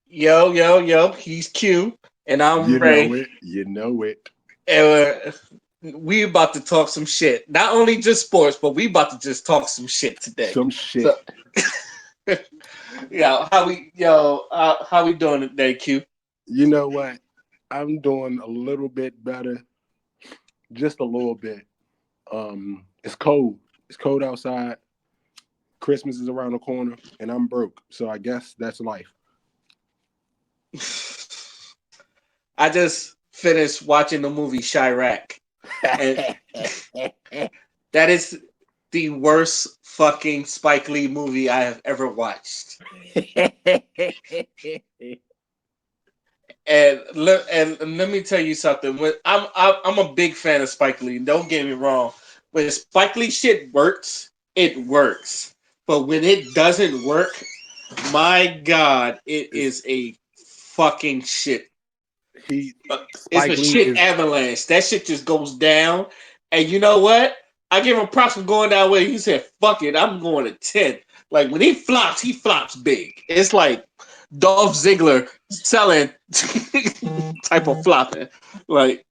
Yo, yo, yo, he's Q, and I'm You know Ray. it. You know it. And we about to talk some shit. Not only just sports, but we about to just talk some shit today. Some So, shit. how we doing today, Q? You know what? I'm doing a little bit better. Just a little bit. It's cold. It's cold outside. Christmas is around the corner, and I'm broke. So I guess that's life. I just finished watching the movie Chirac, and that is the worst fucking Spike Lee movie I have ever watched. And let me tell you something. I'm a big fan of Spike Lee. Don't get me wrong. When Spike Lee shit works, it works. But when it doesn't work, my God, it It's, is a fucking shit. he It's Spike a Lee shit is avalanche. That shit just goes down. And you know what? I give him props for going that way. He said, "Fuck it, I'm going to 10." Like when he flops big. It's like Dolph Ziggler selling type of flopping. Like,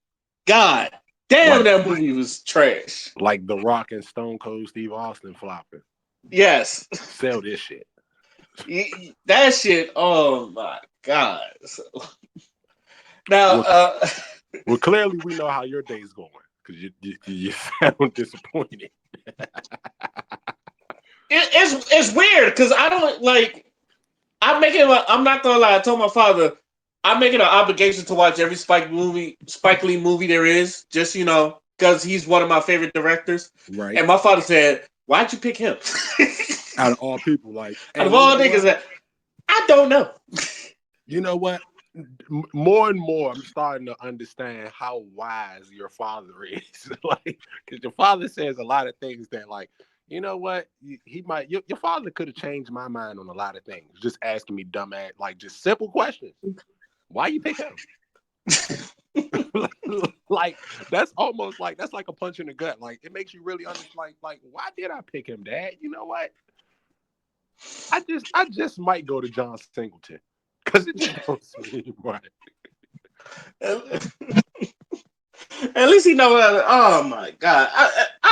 God damn, like that movie was trash. like The Rock and Stone Cold Steve Austin flopping. Yes. Sell this shit. That shit, oh my God. So, now, Well, well, clearly we know how your day's going because you sound disappointed. it's weird because I don't like. I'm not gonna lie. I told my father I'm making an obligation to watch every Spike Lee movie there is. Just because he's one of my favorite directors. Right. And my father said, "Why'd you pick him?" Out of all people, like, Out hey, of you all know niggas, what? I don't know. You know what? More and more, I'm starting to understand how wise your father is. Like, because your father says a lot of things that, like, you know what? He might. Your father could have changed my mind on a lot of things. Just asking me dumb ass, like, just simple questions. Why you pick him? Like that's almost like that's like a punch in the gut. Like it makes you really understand. Like why did I pick him, Dad? You know what? I just might go to John Singleton because it just don't seem right. At least he know. Oh my God!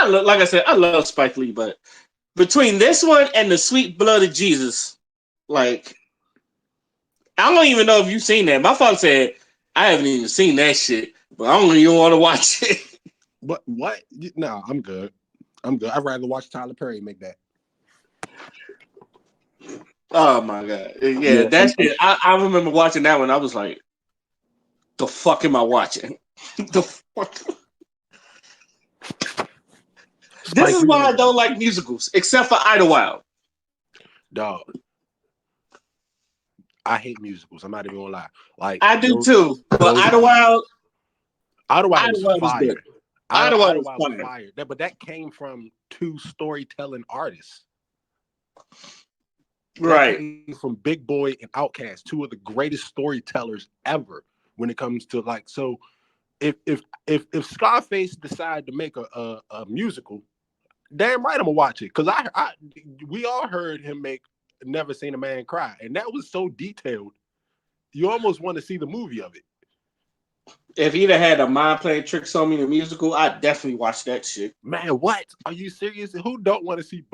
Like I said, I love Spike Lee, but between this one and the Sweet Blood of Jesus, like I don't even know if you've seen that. My father said I haven't even seen that shit, but I don't even want to watch it. But what? No, I'm good. I'm good. I'd rather watch Tyler Perry make that. Oh my God! Yeah, Yeah, that shit. I remember watching that one. I was like, the fuck am I watching? the fuck. This Spike is Lee why I is don't like musicals, except for Idlewild. dog. I hate musicals. I'm not even gonna lie. Like I do those too, but those are Idlewild was Idlewild is good. fire. Idlewild is Idlewild was fire. fire. But that came from two storytelling artists. That Right. came from Big Boy and Outkast, two of the greatest storytellers ever when it comes to like. So if Scarface decided to make a musical, damn right I'm gonna watch it because I we all heard him make Never Seen a Man Cry, and that was so detailed. You almost want to see the movie of it. If he'd have had a mind playing tricks on me, the musical, I'd definitely watch that shit. Man, what? Are you serious? Who don't want to see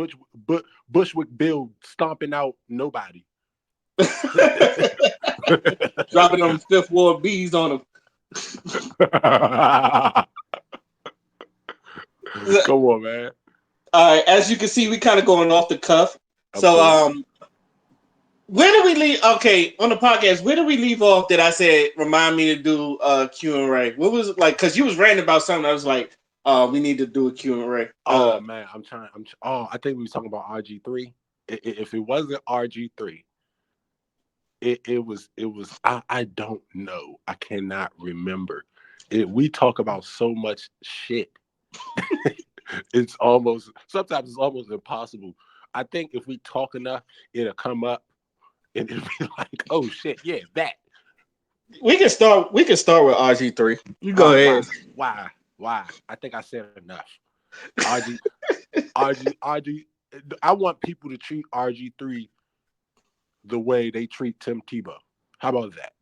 Bushwick Bill stomping out nobody? Dropping them Fifth Ward bees on him. Come on, man. All right, as you can see, we kind of going off the cuff. Of So, course. where do we leave? Okay, on the podcast, where do we leave off? That I said remind me to do Q and Ray. What was it like? Because you was ranting about something. I was like, we need to do a Q and Ray. Oh man, I'm trying. I think we was talking about RG3. If it wasn't RG3, it was. I don't know. I cannot remember. We talk about so much shit. It's almost sometimes it's almost impossible. I think if we talk enough, it'll come up and it'll be like, oh shit, yeah, that. We can start. We can start with RG3. You go Why? ahead. Why? I think I said enough. RG, RG. I want people to treat RG3 the way they treat Tim Tebow. How about that?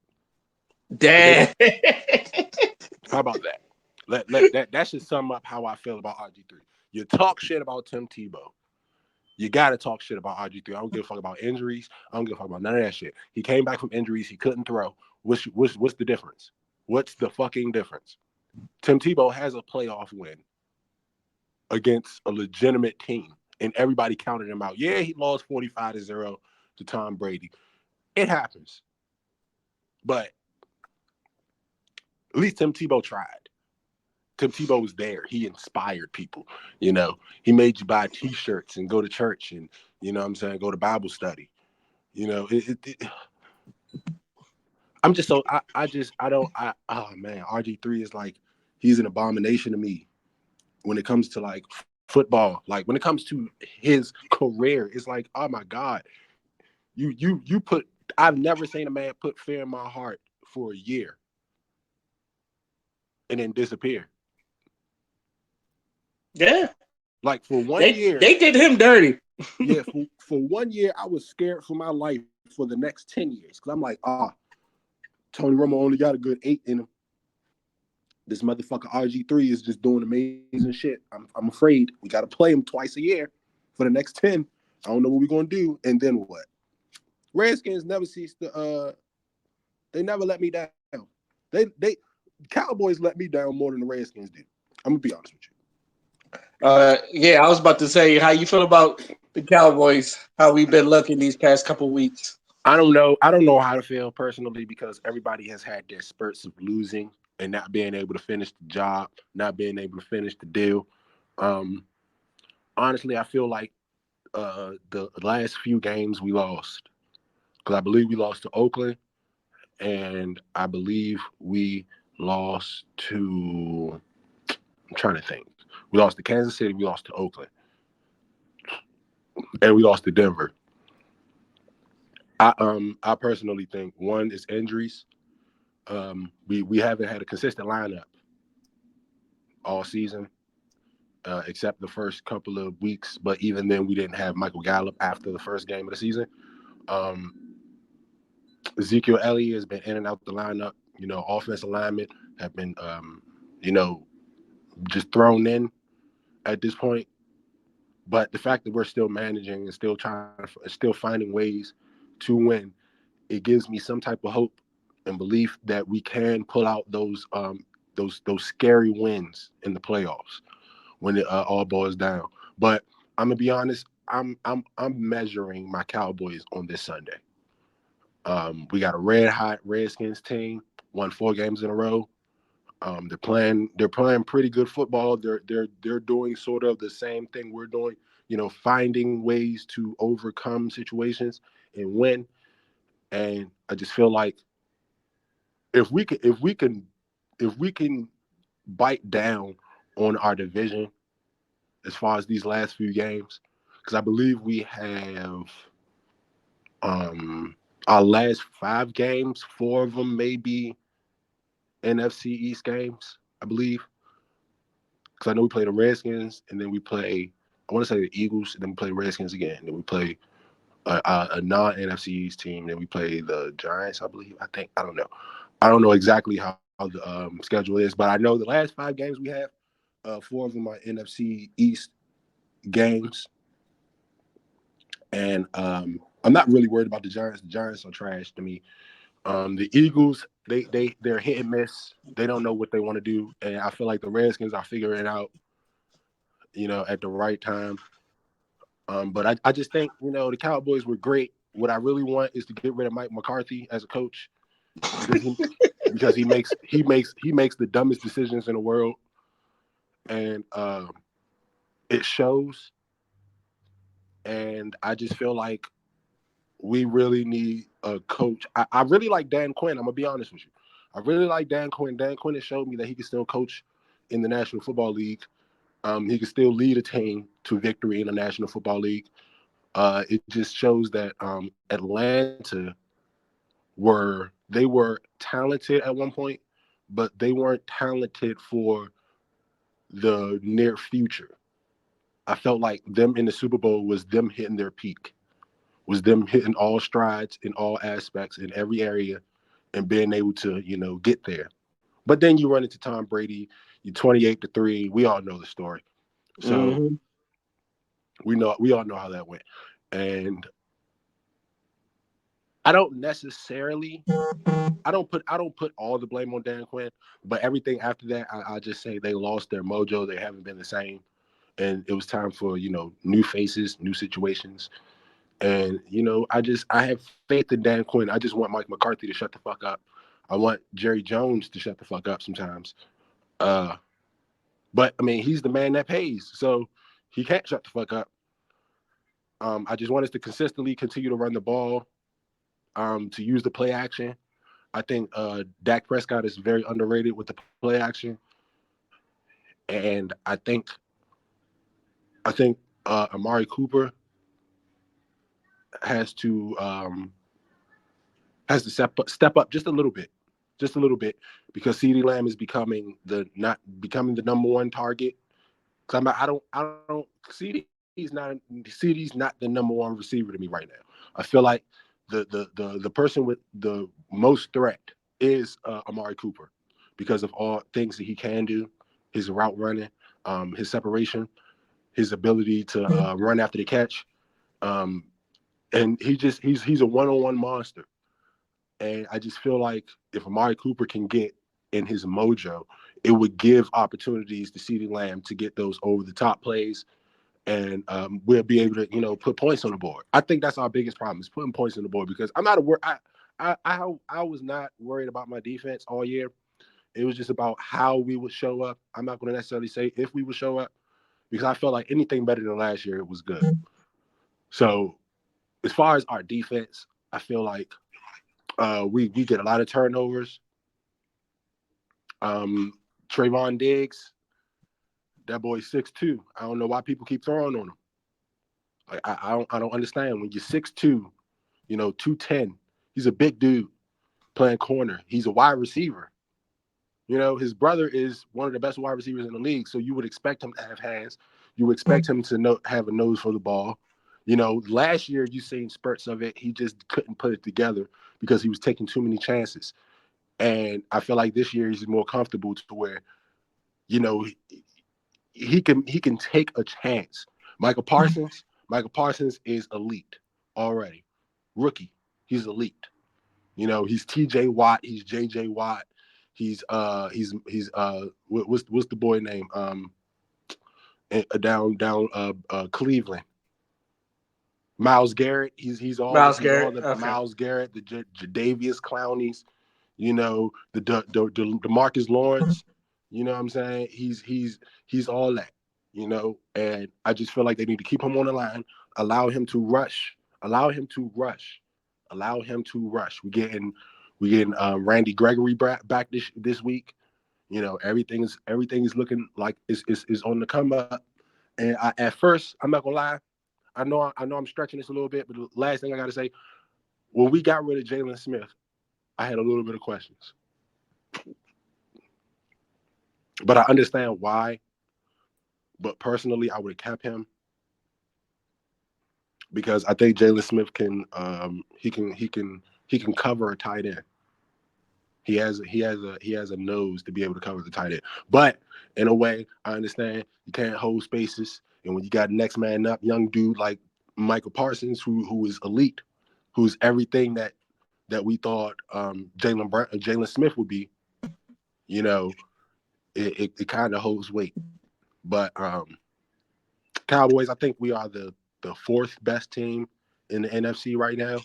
But they Damn. don't. How about that? Let that should sum up how I feel about RG3. You talk shit about Tim Tebow. You got to talk shit about RG3. I don't give a fuck about injuries. I don't give a fuck about none of that shit. He came back from injuries. He couldn't throw. What's the difference? What's the fucking difference? Tim Tebow has a playoff win against a legitimate team, and everybody counted him out. Yeah, he lost 45-0 to Tom Brady. It happens. But at least Tim Tebow tried. Tim Tebow was there. He inspired people. You know, he made you buy T-shirts and go to church and, you know what I'm saying, go to Bible study. You know, I'm just so, I don't, oh man, RG3 is like, he's an abomination to me when it comes to like football. Like when it comes to his career, it's like, oh my God, you put, I've never seen a man put fear in my heart for a year and then disappear. Yeah. Like for one They year, they did him dirty. yeah, for one year, I was scared for my life for the next 10 years. Because I'm like, Tony Romo only got a good 8 in him. This motherfucker RG3 is just doing amazing shit. I'm afraid we got to play him twice a year for the next 10. I don't know what we're going to do. And then what? Redskins never cease to, they never let me down. They Cowboys let me down more than the Redskins do. I'm going to be honest with you. Yeah, I was about to say how you feel about the Cowboys, how we've been looking these past couple weeks. I don't know. I don't know how to feel personally because everybody has had their spurts of losing and not being able to finish the job, not being able to finish the deal. Um, Honestly, I feel like the last few games we lost because I believe we lost to Oakland and I believe we lost to. I'm trying to think. We lost to Kansas City, we lost to Oakland, and we lost to Denver. I personally think one is injuries. We haven't had a consistent lineup all season, except the first couple of weeks. But even then, we didn't have Michael Gallup after the first game of the season. Um, Ezekiel Elliott has been in and out the lineup. You know, offensive linemen have been, you know, just thrown in at this point. But the fact that we're still managing and still finding ways to win, it gives me some type of hope and belief that we can pull out those scary wins in the playoffs when it all boils down. But I'm gonna be honest, I'm measuring my Cowboys on this Sunday. We got a red hot Redskins team, won 4 games in a row. They're playing pretty good football. They're doing sort of the same thing we're doing, you know, finding ways to overcome situations and win. And I just feel like if we can if we can if we can bite down on our division as far as these last few games, because I believe we have um our last 5 games, 4 of them may be NFC East games, I believe. Because I know we play the Redskins, and then we play, I want to say the Eagles, and then we play the Redskins again. And then we play a non-NFC East team. Then we play the Giants, I believe. I think. I don't know. I don't know exactly how the schedule is, but I know the last 5 games we have, 4 of them are NFC East games. And I'm not really worried about the Giants. The Giants are trash to me. The Eagles, they're hit and miss. They don't know what they want to do, and I feel like the Redskins are figuring it out, you know, at the right time. But I just think, you know, the Cowboys were great. What I really want is to get rid of Mike McCarthy as a coach because he makes the dumbest decisions in the world, and it shows. And I just feel like we really need a coach. I really like Dan Quinn. I'm gonna be honest with you. I really like Dan Quinn. Dan Quinn has showed me that he can still coach in the National Football League. He can still lead a team to victory in the National Football League. It just shows that Atlanta were talented at one point, but they weren't talented for the near future. I felt like them in the Super Bowl was them hitting their peak. was them hitting all strides in all aspects in every area and being able to, get there. But then you run into Tom Brady, you're 28-3. We all know the story. So Mm-hmm. we all know how that went. And I don't necessarily I don't put all the blame on Dan Quinn, but everything after that, I just say they lost their mojo. They haven't been the same. And it was time for, new faces, new situations. And, I have faith in Dan Quinn. I just want Mike McCarthy to shut the fuck up. I want Jerry Jones to shut the fuck up sometimes. But I mean, he's the man that pays. So he can't shut the fuck up. I just want us to consistently continue to run the ball, to use the play action. I think Dak Prescott is very underrated with the play action, and I think Amari Cooper has to um, has to step up just a little bit, because CeeDee Lamb is becoming the number one target. Because I don't CeeDee's not the number one receiver to me right now. I feel like the person with the most threat is Amari Cooper, because of all things that he can do, his route running, his separation, his ability to run after the catch, um, and he's a one-on-one monster. And I just feel like if Amari Cooper can get in his mojo, it would give opportunities to CeeDee Lamb to get those over the top plays, and we'll be able to, put points on the board. I think that's our biggest problem, is putting points on the board, because I'm not I was not worried about my defense all year. It was just about how we would show up. I'm not going to necessarily say if we would show up, because I felt like anything better than last year was good. So as far as our defense, I feel like we get a lot of turnovers. Trayvon Diggs, that boy's 6'2". I don't know why people keep throwing on him. Like I don't understand. When you're 6'2", 210, he's a big dude playing corner. He's a wide receiver. His brother is one of the best wide receivers in the league, so you would expect him to have hands. You would expect him to have a nose for the ball. Last year you seen spurts of it. He just couldn't put it together because he was taking too many chances. And I feel like this year he's more comfortable to where, you know, he can take a chance. Michael Parsons is elite already. Rookie, he's elite. He's TJ Watt, he's JJ Watt, what's the boy name? Down Cleveland. Myles Garrett, Miles he's all Garrett. the Okay. Myles Garrett, the Jadavius Clownies, the DeMarcus Lawrence. You know what I'm saying? He's all that. And I just feel like they need to keep him on the line, allow him to rush, allow him to rush, allow him to rush. We getting Randy Gregory back this week. Everything is looking like is on the come up. And at first, I'm not gonna lie, I know I'm stretching this a little bit, but the last thing I gotta say, when we got rid of Jalen Smith, I had a little bit of questions. But I understand why. But personally, I would have kept him because I think Jalen Smith can cover a tight end. He has a nose to be able to cover the tight end. But in a way, I understand you can't hold spaces, and when you got next man up, young dude like Michael Parsons, who is elite, who's everything that we thought Jalen Smith would be, you know, it kind of holds weight. But Cowboys, I think we are the fourth best team in the NFC right now.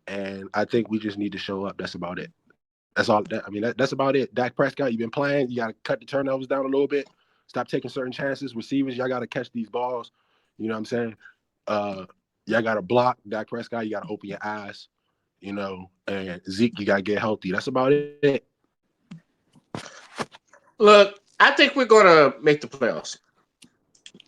And I think we just need to show up. That's about it. That's about it. Dak Prescott, you've been playing. You got to cut the turnovers down a little bit. Stop taking certain chances. Receivers, y'all got to catch these balls. You know what I'm saying? Y'all got to block. Dak Prescott, you got to open your eyes. And Zeke, you got to get healthy. That's about it. Look, I think we're gonna make the playoffs.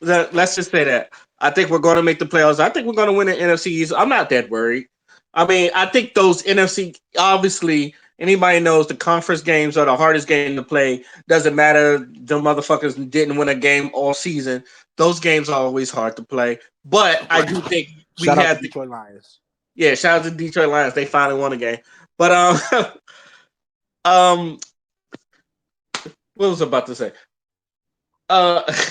Let's just say that. I think we're gonna make the playoffs. I think we're gonna win the NFC East. I'm not that worried. I mean, I think those NFC, obviously, anybody knows the conference games are the hardest game to play. Doesn't matter. The motherfuckers didn't win a game all season. Those games are always hard to play. But I do think we Shout out to had the Detroit Lions. yeah. Shout out to Detroit Lions. They finally won a game. But um, what was I about to say?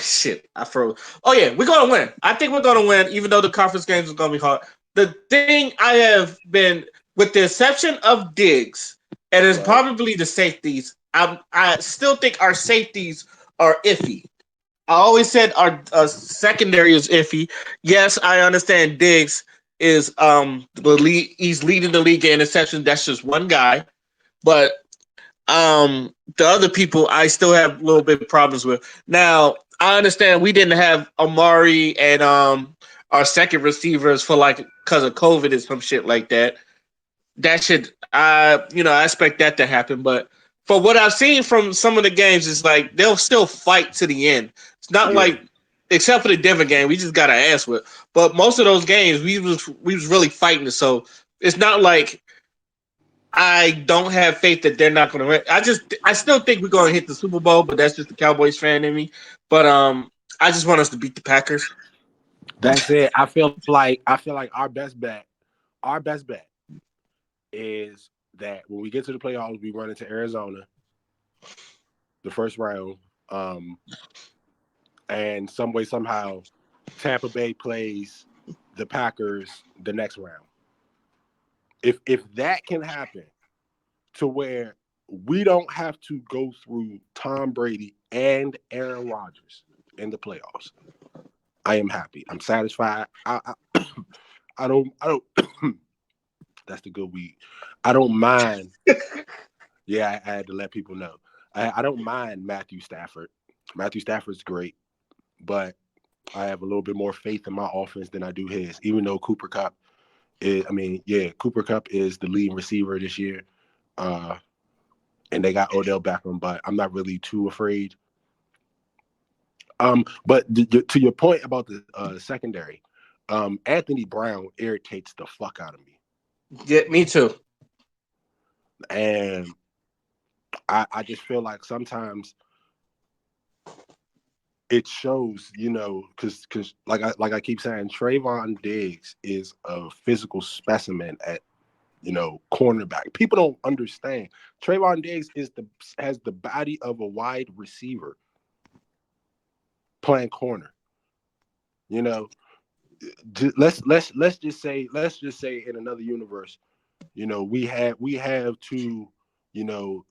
Shit, I froze. Oh yeah, we're gonna win. I think we're gonna win, even though the conference games are gonna be hard. The thing I have been, with the exception of Diggs, and it's Right. probably the safeties. I still think our safeties are iffy. I always said our secondary is iffy. Yes, I understand Diggs is the lead. He's leading the league in interceptions. That's just one guy, but the other people I still have a little bit of problems with. Now I understand we didn't have Amari and our second receivers for like because of COVID and some shit like that. That should I expect that to happen, but for what I've seen from some of the games, it's like they'll still fight to the end. It's not Yeah. like except for the Denver game, we just got our ass whipped. But most of those games, we was really fighting. So it's not like I don't have faith that they're not going to win. I still think we're going to hit the Super Bowl, but that's just the Cowboys fan in me. But I just want us to beat the Packers. That's it. I feel like our best bet is that when we get to the playoffs, we run into Arizona the first round, um, and some way somehow Tampa Bay plays the Packers the next round. If that can happen to where we don't have to go through Tom Brady and Aaron Rodgers in the playoffs, I am happy. I'm satisfied. I don't. That's the good weed. I don't mind. Yeah, I had to let people know. I don't mind Matthew Stafford. Matthew Stafford's great, but I have a little bit more faith in my offense than I do his. Even though Cooper Cup is, I mean, yeah, Cooper Cup is the leading receiver this year, uh, and they got Odell Beckham, but I'm not really too afraid. But to your point about the secondary, Anthony Brown irritates the fuck out of me, Yeah, me too. and I just feel like sometimes it shows, because like I keep saying, Trayvon Diggs is a physical specimen at cornerback. People don't understand. Trayvon Diggs has the body of a wide receiver playing corner. You know, let's just say in another universe, we have two,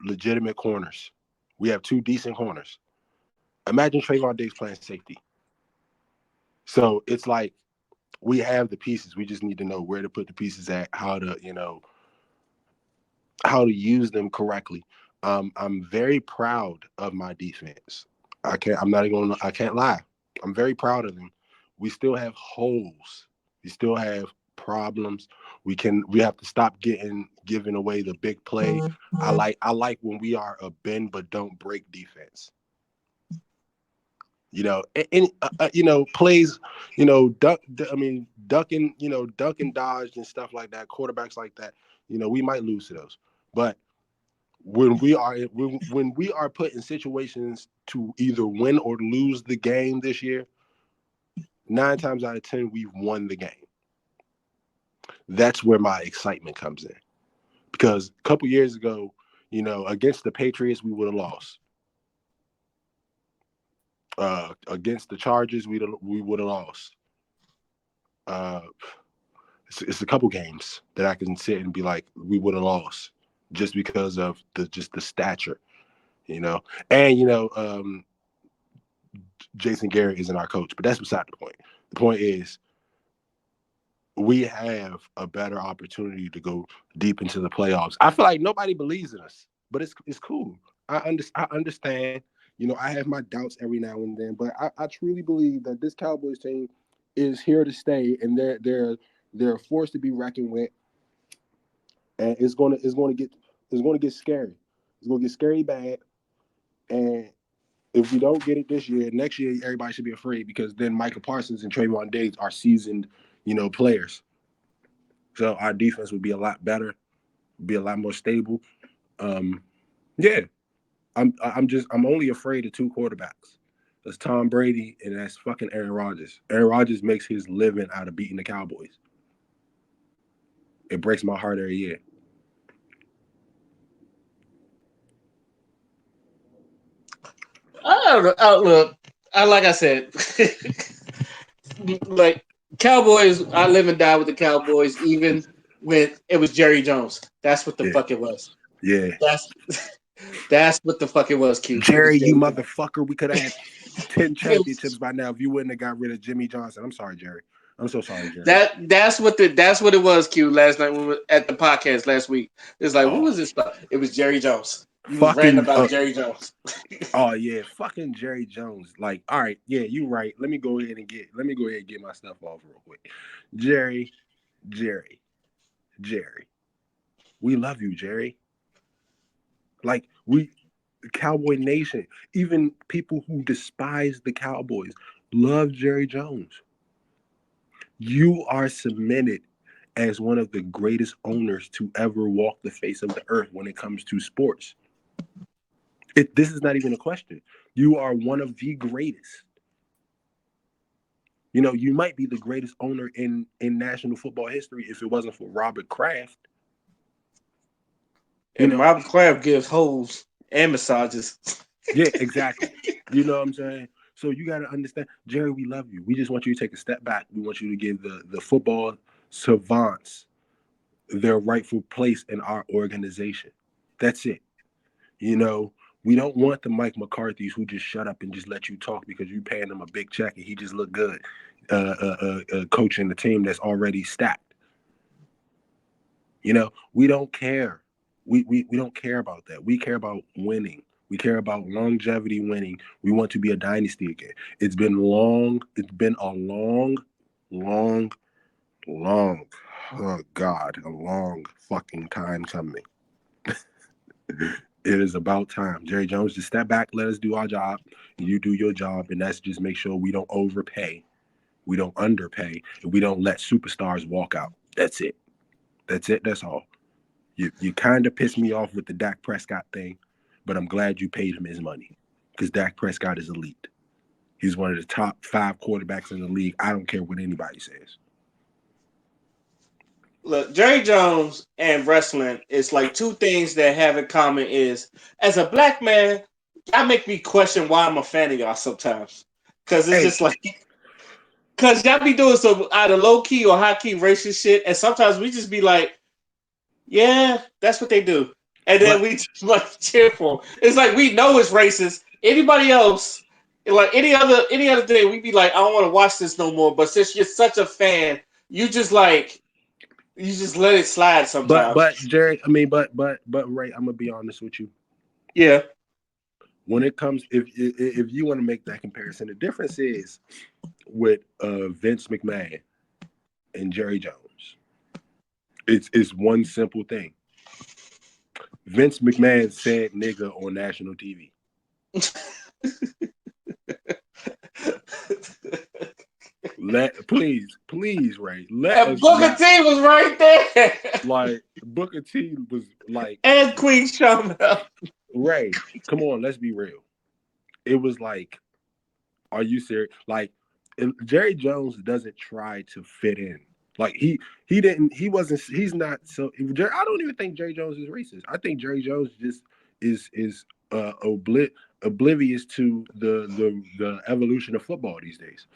legitimate corners. We have two decent corners. Imagine Trayvon Diggs playing safety. So it's like we have the pieces. We just need to know where to put the pieces at, how to use them correctly. I'm very proud of my defense. I can't lie. I'm very proud of them. We still have holes. We still have problems. We have to stop giving away the big play. I like when we are a bend but don't break defense. Plays, ducking, duck and dodge and stuff like that, quarterbacks like that, we might lose to those. But when we are put in situations to either win or lose the game this year, 9 times out of 10, we've won the game. That's where my excitement comes in. Because a couple years ago, against the Patriots, we would have lost. Against the Chargers, we would have lost. Uh, it's a couple games that I can sit and be like, we would have lost just because of the stature, you know. And Jason Garrett isn't our coach, but that's beside the point. The point is we have a better opportunity to go deep into the playoffs. I feel like nobody believes in us, but it's cool. I understand. I have my doubts every now and then, but I truly believe that this Cowboys team is here to stay, and they're a force to be reckoned with, and it's going to get scary. It's going to get scary bad, and if we don't get it this year, next year everybody should be afraid because then Michael Parsons and Trayvon Diggs are seasoned, players. So our defense would be a lot better, be a lot more stable. Um, yeah, I'm only afraid of two quarterbacks. That's Tom Brady and that's fucking Aaron Rodgers. Aaron Rodgers makes his living out of beating the Cowboys. It breaks my heart every year. I don't know. Look, like I said, like Cowboys. I live and die with the Cowboys, even when it was Jerry Jones. That's what the Yeah, fuck it was. yeah. That's that's what the fuck it was. Q. It was Jerry, you Jerry Jones. motherfucker. We could have had 10 It was, championships by now if you wouldn't have got rid of Jimmy Johnson. I'm sorry, Jerry. I'm so sorry, Jerry. that's what it was. Q. Last night when we were at the podcast last week. It's like, what Oh, was this stuff? It was Jerry Jones. You was ranting fucking. about Jerry Jones. Oh yeah, fucking Jerry Jones. Like, all right, yeah, you right. Let me go ahead and get my stuff off real quick. Jerry, Jerry, Jerry. We love you, Jerry. Like we Cowboy Nation, even people who despise the Cowboys love Jerry Jones. You are cemented as one of the greatest owners to ever walk the face of the earth when it comes to sports. This is not even a question. You are one of the greatest. You know, you might be the greatest owner in national football history if it wasn't for Robert Kraft. You And know, Robert Kraft gives hoes and massages. yeah, exactly. You know what I'm saying? So you got to understand, Jerry, we love you. We just want you to take a step back. We want you to give the football savants their rightful place in our organization. That's it. You know, we don't want the Mike McCarthy's who just shut up and just let you talk because you paying him a big check and he just look good coaching the team that's already stacked. You know, we don't care. We don't care about that. We care about winning. We care about longevity winning. We want to be a dynasty again. It's been long. It's been a long, long, long, oh God, a long fucking time coming. It is about time. Jerry Jones, just step back, let us do our job, and you do your job, and that's just make sure we don't overpay, we don't underpay, and we don't let superstars walk out. That's it. That's it. That's all. You kind of pissed me off with the Dak Prescott thing, but I'm glad you paid him his money because Dak Prescott is elite. He's one of the top 5 quarterbacks in the league. I don't care what anybody says. Look, Jerry Jones and wrestling is like two things that have in common is as a black man, y'all make me question why I'm a fan of y'all sometimes. Cause it's Hey, just like cause y'all be doing some either low key or high key racist shit, and sometimes we just be like, yeah, that's what they do. And then but we just like cheer for 'em. It's like we know it's racist. Anybody else, like any other thing, we'd be like, I don't want to watch this no more. But since you're such a fan, you just like you just let it slide sometimes. but Jerry, I mean, but Ray, I'm gonna be honest with you. Yeah. When it comes, if you want to make that comparison, the difference is with Vince McMahon and Jerry Jones. It's one simple thing. Vince McMahon said nigga on national TV. Please, Ray, let And us Booker not T was right there. like Booker T was like And Queen Shamel. Ray. Come on, let's be real. It was like, are you serious? Like Jerry Jones doesn't try to fit in. Like he didn't he wasn't he's not so I don't even think Jerry Jones is racist. I think Jerry Jones just is oblivious to the evolution of football these days.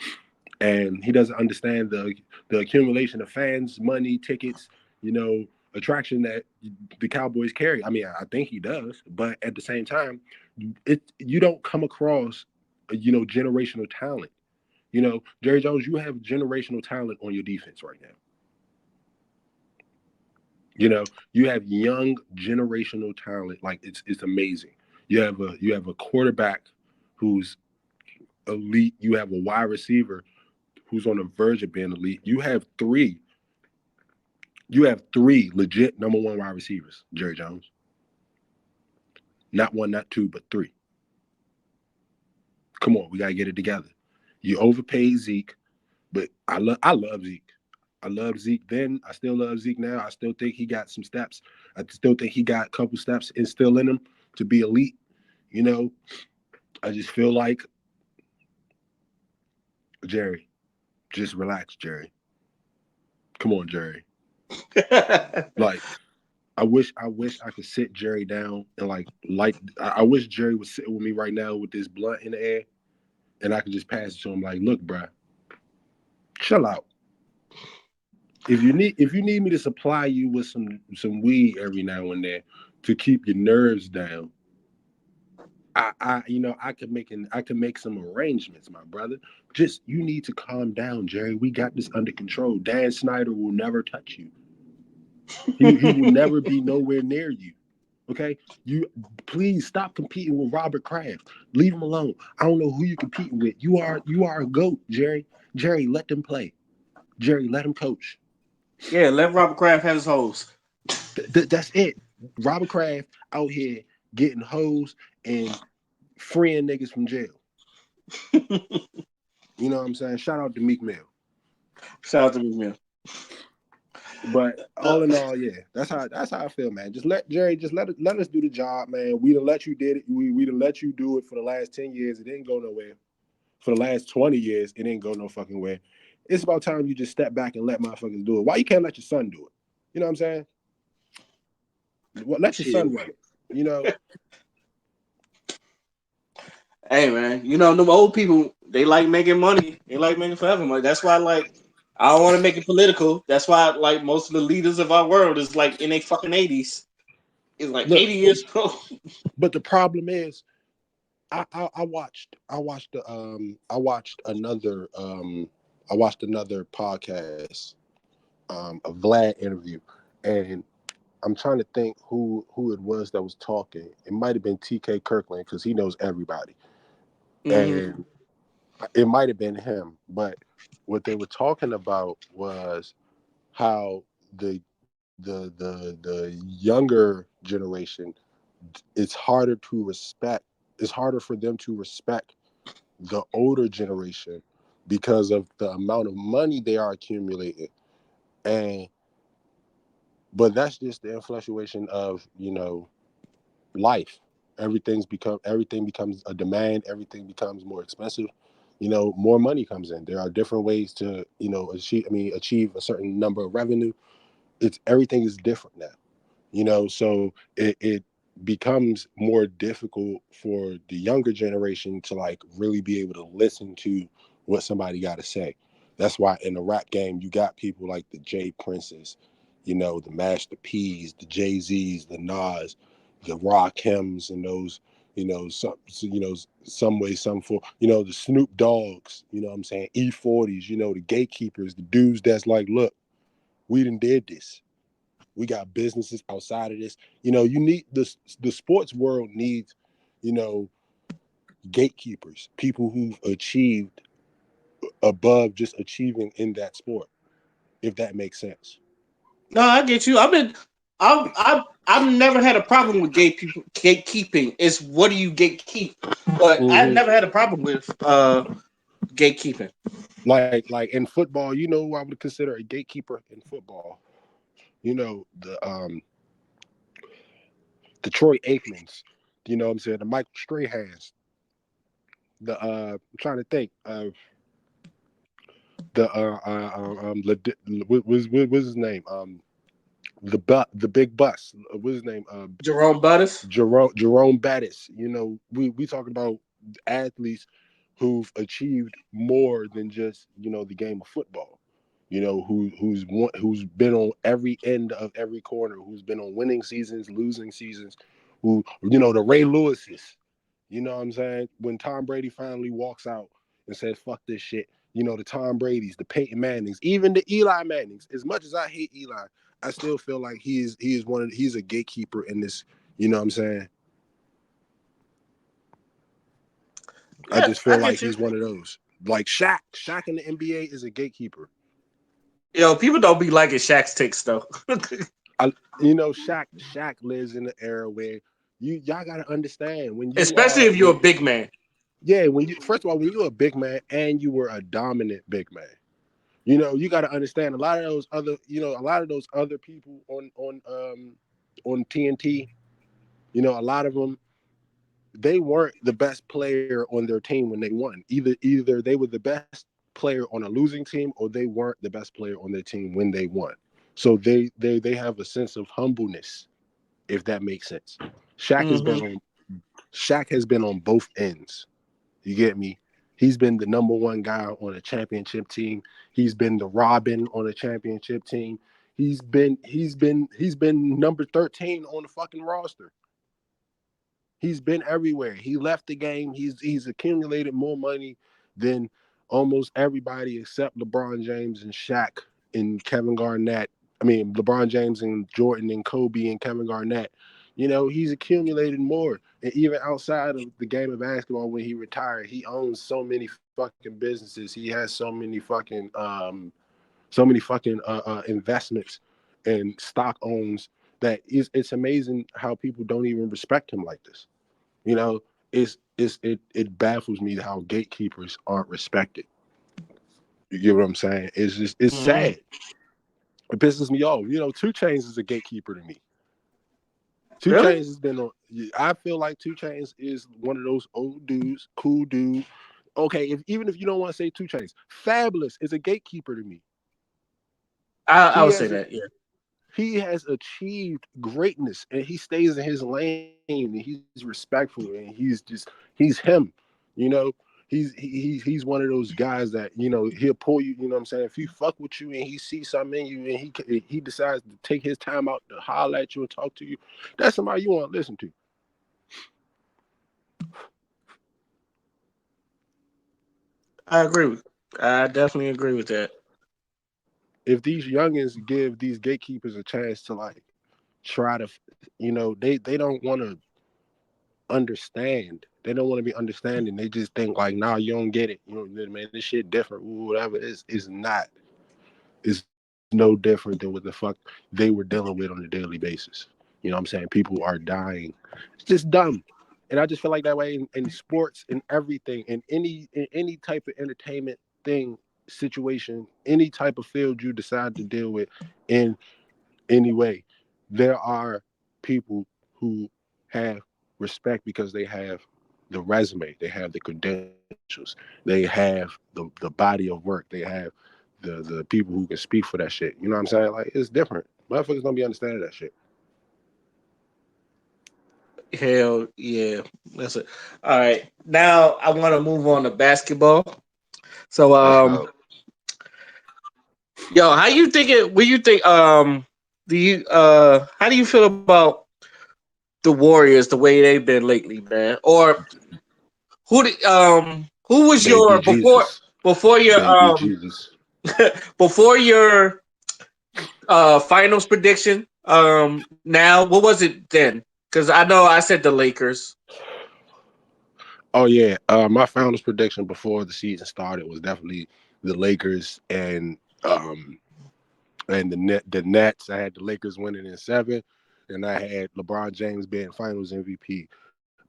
And he doesn't understand the accumulation of fans, money, tickets, you know, attraction that the Cowboys carry. I mean, I think he does, but at the same time, you don't come across, generational talent. You know, Jerry Jones, you have generational talent on your defense right now. You know, you have young generational talent. Like it's amazing. You have a quarterback who's elite. You have a wide receiver who's on the verge of being elite. You have three legit number one wide receivers, Jerry Jones. Not one, not two, but three. Come on, we gotta get it together. You overpaid Zeke, but I love Zeke. I love Zeke then. I still love Zeke now. I still think he got some steps. I still think he got a couple steps instilled in him to be elite. You know, I just feel like Jerry, just relax, Jerry. Come on, Jerry. Like, I wish I could sit Jerry down and like I wish Jerry was sitting with me right now with this blunt in the air, and I could just pass it to him like, look, bruh, chill out. If you need me to supply you with some weed every now and then to keep your nerves down, I could make some arrangements, my brother. Just you need to calm down, Jerry. We got this under control. Dan Snyder will never touch you. He will never be nowhere near you. Okay? You please stop competing with Robert Kraft. Leave him alone. I don't know who you're competing with. You are a goat, Jerry. Jerry, let them play. Jerry, let him coach. Yeah, let Robert Kraft have his hoes. That's it. Robert Kraft out here getting hoes and freeing niggas from jail. You know what I'm saying? Shout out to Meek Mill. Shout out to me, But man. all in all, yeah, that's how I feel, man. Just let Jerry, let us do the job, man. We done let you did it. We done let you do it for the last 10 years. It didn't go nowhere. For the last 20 years, it didn't go no fucking way. It's about time you just step back and let motherfuckers do it. Why you can't let your son do it? You know what I'm saying? Well, let your Shit. son run it. You know, Hey man, you know them old people, they like making money. They like making forever money. That's why like I don't want to make it political. That's why like most of the leaders of our world is like in their fucking 80s. It's like look, 80 years old. but the problem is, I watched another podcast, a Vlad interview, and I'm trying to think who it was that was talking. It might have been T.K. Kirkland because he knows everybody, Hmm. and it might have been him. But what they were talking about was how the younger generation, it's harder to respect. It's harder for them to respect the older generation because of the amount of money they are accumulating, and but that's just the influctuation of life. Everything becomes a demand. Everything becomes more expensive. More money comes in. There are different ways to achieve a certain number of revenue. It's everything is different now. So it becomes more difficult for the younger generation to like really be able to listen to what somebody got to say. That's why in the rap game you got people like the Jay Princes, the Master P's, the Jay Z's, the Nas, the Rock Hems, and those some way some for the Snoop Dogs, what I'm saying, E40s, the gatekeepers, the dudes that's like, look, we done did this. We got businesses outside of this. You need the sports world needs, you know, gatekeepers, people who've achieved above just achieving in that sport, if that makes sense. No, I get you. I've never had a problem with gay people gatekeeping. It's what do you gatekeep? But I've Hmm. never had a problem with gatekeeping. Like in football, who I would consider a gatekeeper in football. The Troy Aikmans. What I'm saying, the Michael Strahans. I'm trying to think of the what's his name? The big bus. What's his name? Jerome Bettis. Jerome Bettis. We talking about athletes who've achieved more than just the game of football. Who's been on every end of every corner. Who's been on winning seasons, losing seasons. Who the Ray Lewis's. You know what I'm saying? When Tom Brady finally walks out and says, "Fuck this shit," the Tom Brady's, the Peyton Mannings, even the Eli Mannings. As much as I hate Eli, I still feel like he's a gatekeeper in this. You know what I'm saying? I Yeah, just I feel like get you. he's one of those. Like Shaq. Shaq in the NBA is a gatekeeper. Yo, people don't be liking Shaq's takes though. Shaq lives in the era where y'all gotta understand when you Especially are if you're a big man. yeah, when you first of all, when you're a big man and you were a dominant big man. You got to understand a lot of those other people on TNT, a lot of them, they weren't the best player on their team when they won. Either they were the best player on a losing team or they weren't the best player on their team when they won. So they have a sense of humbleness, if that makes sense. Shaq has been Mm-hmm. on Shaq has been on both ends. You get me? He's been the number one guy on a championship team. He's been the Robin on a championship team. He's been number 13 on the fucking roster. He's been everywhere. He left the game. He's accumulated more money than almost everybody except LeBron James and Shaq and Kevin Garnett. I mean, LeBron James and Jordan and Kobe and Kevin Garnett. You know, he's accumulated more. And even outside of the game of basketball, when he retired, he owns so many fucking businesses. He has so many fucking investments and stock owns that it's amazing how people don't even respect him like this. You know, it baffles me how gatekeepers aren't respected. You get what I'm saying? It's Mm-hmm. sad. It pisses me off. You know, Two Chains is a gatekeeper to me. Two Really? Chains has been on. I feel like Two Chains is one of those old dudes, cool dude. Okay, even if you don't want to say Two Chains, Fabulous is a gatekeeper to me. I He would say has that. Yeah. he has achieved greatness and he stays in his lane and he's respectful and he's him, you know. He's one of those guys that, you know, he'll pull you, you know what I'm saying, if he fuck with you and he sees something in you and he decides to take his time out to holler at you and talk to you, that's somebody you want to listen to. I agree with. I definitely agree with that. If these youngins give these gatekeepers a chance to like try to, you know, they don't want to understand. They don't want to be understanding. They just think like, nah, you don't get it. You know, man, this shit different. Whatever. It's not. It's no different than what the fuck they were dealing with on a daily basis. You know what I'm saying? People are dying. It's just dumb. And I just feel like that way in sports and everything, in any type of entertainment thing, situation, any type of field you decide to deal with in any way, there are people who have respect because they have the resume, they have the credentials, they have the body of work, they have the people who can speak for that shit. You know what I'm saying? Like it's different. Motherfuckers don't be understanding that shit. Hell yeah. That's it. All right. Now I want to move on to basketball. So Let's go. yo, how you think it? What you think? Do you how do you feel about the Warriors the way they've been lately, man? Or who was Baby your Jesus. before your Baby Jesus. before your finals prediction? Now what was it then? Because I know I said the Lakers. Oh yeah. My finals prediction before the season started was definitely the Lakers and the Nets. I had the Lakers winning in 7, and I had LeBron James being Finals MVP.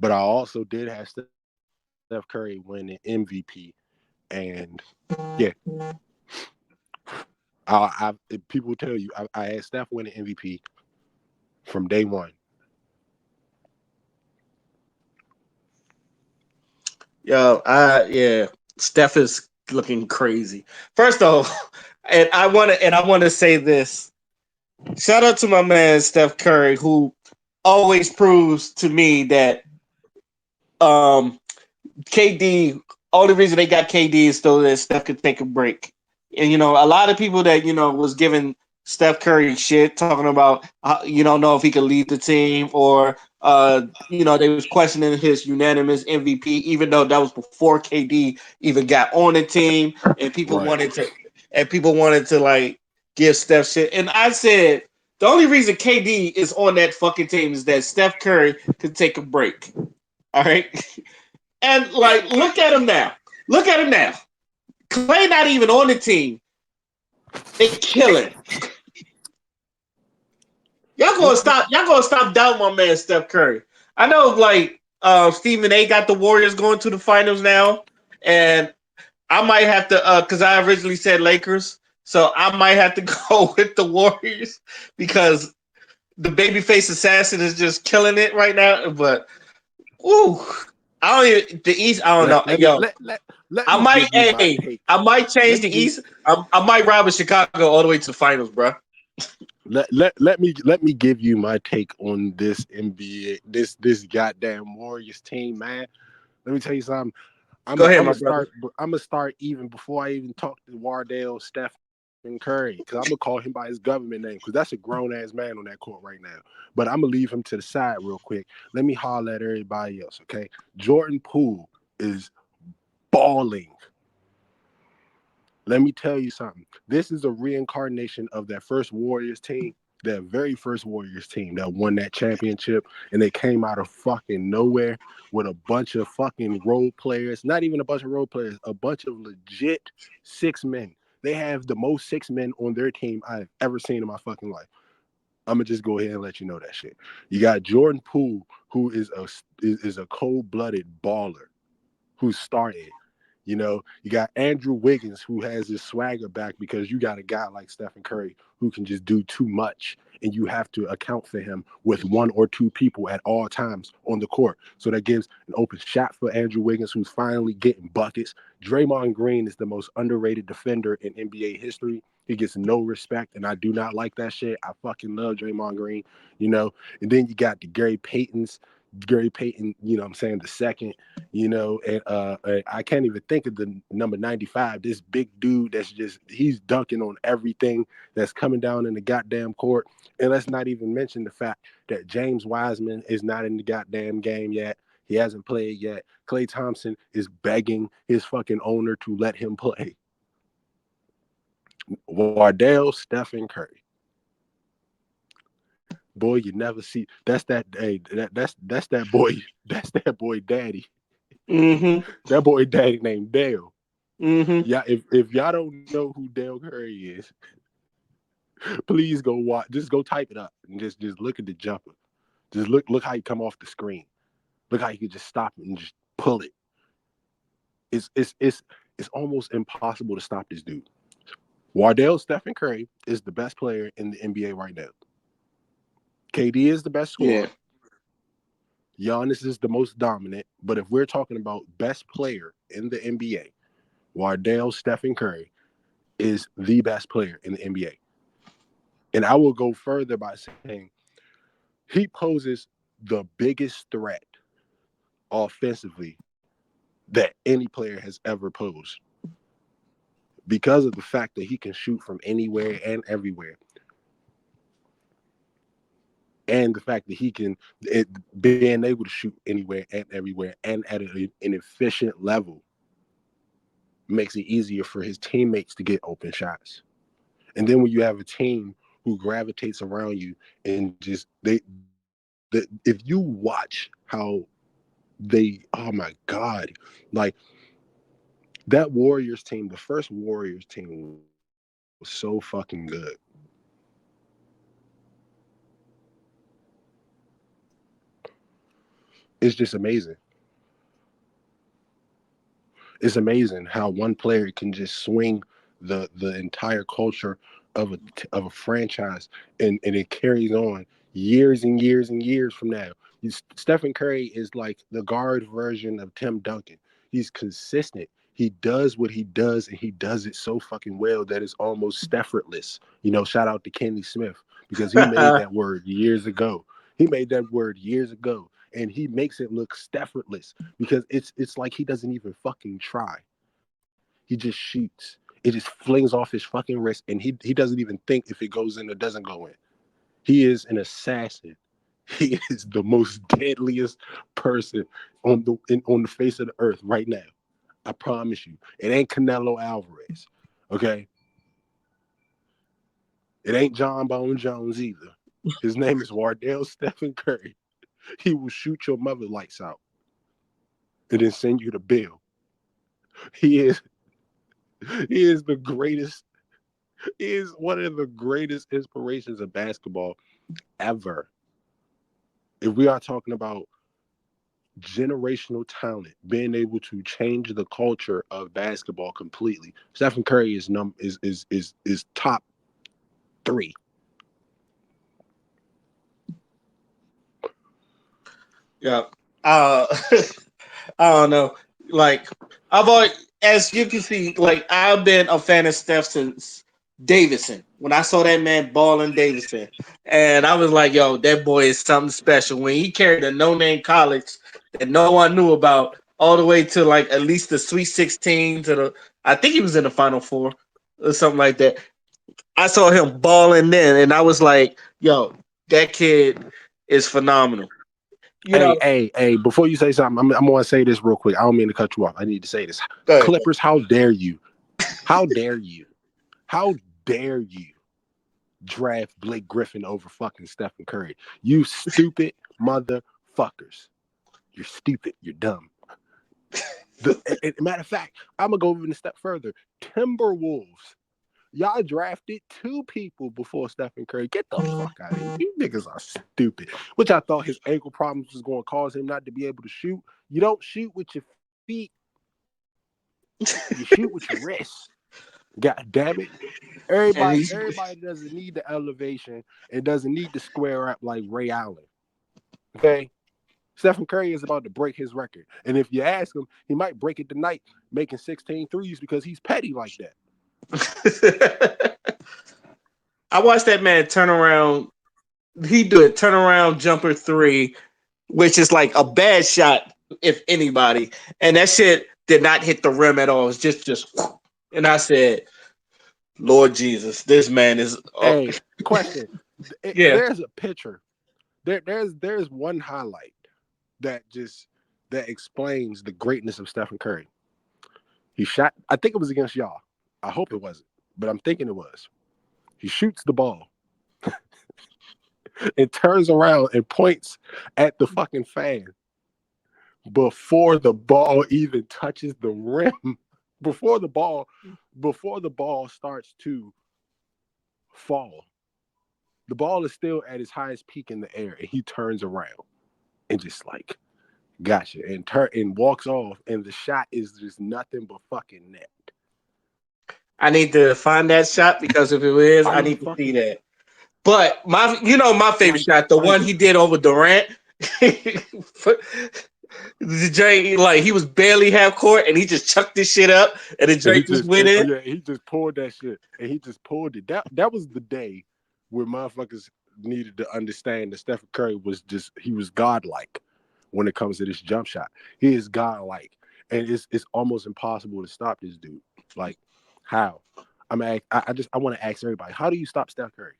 But I also did have Steph Curry winning MVP, and yeah, people tell you I had Steph winning MVP from day one. Yo, yeah, Steph is looking crazy. First off, and I want to say this. Shout out to my man Steph Curry, who always proves to me that um KD. Only reason they got KD is so that Steph could take a break. And you know, a lot of people that was giving Steph Curry shit, talking about you don't know if he could lead the team, or they was questioning his unanimous MVP, even though that was before KD even got on the team, and Right. people wanted to like give Steph shit. And I said the only reason KD is on that fucking team is that Steph Curry could take a break. All right. And like, look at him now. Look at him now. Clay not even on the team. They killing. Y'all gonna Well, stop. Y'all gonna stop doubting my man Steph Curry. I know, like Stephen A. got the Warriors going to the finals now, and I might have to because I originally said Lakers, so I might have to go with the Warriors because the babyface assassin is just killing it right now. But ooh, I don't even the East. I don't let, know, let me yo. let, let let I me might, give you my hey, take. I might change Let the me give East. I might rob a Chicago all the way to the finals, bro. Let me give you my take on this NBA, this goddamn Warriors team, man. Let me tell you something. Go ahead, I'm my gonna brother. start. I'm gonna start even before I even talk to Wardell, Stephen Curry, because I'm gonna call him by his government name, because that's a grown ass man on that court right now. But I'm gonna leave him to the side real quick. Let me holler at everybody else, okay? Jordan Poole is balling. Let me tell you something. This is a reincarnation of that first Warriors team, that very first Warriors team that won that championship, and they came out of fucking nowhere with a bunch of fucking role players. Not even a bunch of role players, a bunch of legit six men. They have the most six men on their team I've ever seen in my fucking life. I'm gonna just go ahead and let you know that shit. You got Jordan Poole, who is a cold blooded baller, who's starting. You know, you got Andrew Wiggins, who has his swagger back, because you got a guy like Stephen Curry who can just do too much, and you have to account for him with one or two people at all times on the court. So that gives an open shot for Andrew Wiggins, who's finally getting buckets. Draymond Green is the most underrated defender in NBA history. He gets no respect, and I do not like that shit. I fucking love Draymond Green, you know. And then you got the Gary Payton, you know what I'm saying, the second, you know, and I can't even think of the number 95, this big dude that's just, he's dunking on everything that's coming down in the goddamn court. And let's not even mention the fact that James Wiseman is not in the goddamn game yet. He hasn't played yet. Klay Thompson is begging his fucking owner to let him play. Wardell Stephen Curry. Boy, you never see, that's that, hey, that's that boy, that's that boy daddy. Mm-hmm. That boy daddy named Dale. Mm-hmm. Yeah, if y'all don't know who Dale Curry is, please go watch. Just go type it up and just look at the jumper. Just look how he come off the screen. Look how he could just stop it and just pull it. It's almost impossible to stop this dude. Wardell Stephen Curry is the best player in the NBA right now. KD is the best Yeah. scorer. Giannis is the most dominant. But if we're talking about best player in the NBA, Wardell Stephen Curry is the best player in the NBA. And I will go further by saying he poses the biggest threat offensively that any player has ever posed, because of the fact that he can shoot from anywhere and everywhere, and the fact that he can being able to shoot anywhere and everywhere and at an efficient level makes it easier for his teammates to get open shots. And then when you have a team who gravitates around you and just if you watch how oh my god, like that Warriors team, the first Warriors team was so fucking good. It's just amazing. It's amazing how one player can just swing the entire culture of a franchise, and it carries on years and years and years from now. Stephen Curry is like the guard version of Tim Duncan. He's consistent. He does what he does, and he does it so fucking well that it's almost effortless. You know, shout out to Kenny Smith, because he made that word years ago. He made that word years ago, and he makes it look effortless, because it's like he doesn't even fucking try. He just shoots. It just flings off his fucking wrist, and he doesn't even think if it goes in or doesn't go in. He is an assassin. He is the most deadliest person on the face of the earth right now. I promise you. It ain't Canelo Alvarez. Okay? It ain't John Bone Jones either. His name is Wardell Stephen Curry. He will shoot your mother lights out and then send you the bill. He is he is the greatest. He is one of the greatest inspirations of basketball ever. If we are talking about generational talent being able to change the culture of basketball completely, Stephen Curry is top three. Yeah. Uh, I don't know. Like I've always, as you can see, like I've been a fan of Steph since Davidson. when I saw that man balling Davidson, and I was like, "Yo, that boy is something special." When he carried a no-name college that no one knew about, all the way to like at least the Sweet 16 to the, I think he was in the Final Four or something like that. I saw him balling then, and I was like, "Yo, that kid is phenomenal." You Hey, know, hey, hey, before you say something, I'm going to say this real quick. I don't mean to cut you off. I need to say this. go ahead. Clippers, how dare you? How dare you? How dare you draft Blake Griffin over fucking Stephen Curry? You stupid motherfuckers. You're stupid. You're dumb. Matter of fact, I'm going to go even a step further. Timberwolves. Y'all drafted 2 people before Stephen Curry. Get the fuck out of here. You niggas are stupid. Which I thought his ankle problems was going to cause him not to be able to shoot. You don't shoot with your feet. You shoot with your wrists. God damn it. And Everybody doesn't need the elevation and doesn't need to square up like Ray Allen. Okay? Stephen Curry is about to break his record. And if you ask him, he might break it tonight making 16 threes because he's petty like that. I watched that man turn around. He do a turnaround jumper three, which is like a bad shot, if anybody. And that shit did not hit the rim at all. It's just. And I said, Lord Jesus, this man is. Oh, Hey, question. yeah. There's a picture. There's one highlight that explains the greatness of Stephen Curry. He shot, I think it was against y'all. I hope it wasn't, but I'm thinking it was. He shoots the ball and turns around and points at the fucking fan before the ball even touches the rim. Before the ball starts to fall. The ball is still at its highest peak in the air, and he turns around and just like gotcha and walks off, and the shot is just nothing but fucking net. I need to find that shot because if it is, Are I you need to see fucking that. But my favorite shot, the like one he did over Durant. The Drake, like he was barely half court and he just chucked this shit up and the and Drake just went oh in. yeah, he just pulled that shit and he just pulled it. That was the day where motherfuckers needed to understand that Stephen Curry he was godlike when it comes to this jump shot. He is godlike, and it's almost impossible to stop this dude. Like how? I mean, I want to ask everybody, how do you stop Steph Curry?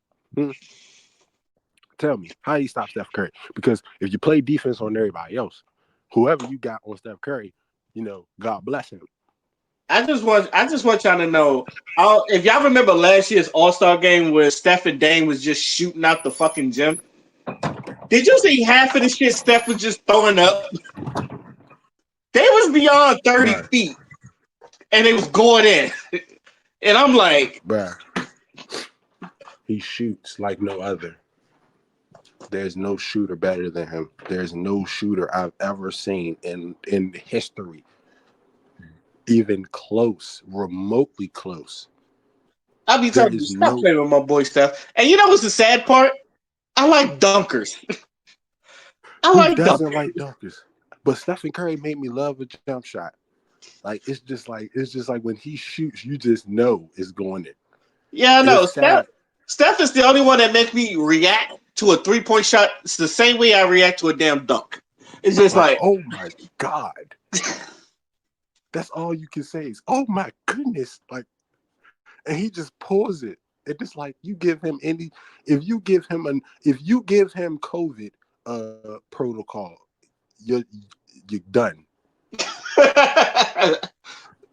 Tell me, how do you stop Steph Curry? Because if you play defense on everybody else, whoever you got on Steph Curry, God bless him. I just want y'all to know. If y'all remember last year's All-Star game where Steph and Dame was just shooting out the fucking gym, did you see half of the shit Steph was just throwing up? They was beyond 30 Bruh, feet and they was going in. And I'm like, bruh, he shoots like no other. There's no shooter better than him. There's no shooter I've ever seen in history, even close, remotely close. I'll be There telling you, is stop no playing with my boy Steph. And you know what's the sad part? I like dunkers. I who like doesn't dunkers. like dunkers. But Stephen Curry made me love a jump shot. Like it's just like when he shoots, you just know it's going in. Yeah, I And know. it's Steph, sad. Steph is the only one that makes me react to a 3-point shot. It's the same way I react to a damn dunk. It's just Like, like, oh my God. That's all you can say is, oh my goodness. Like, and he just pulls it. It's just like you give him if you give him COVID protocol, you're done.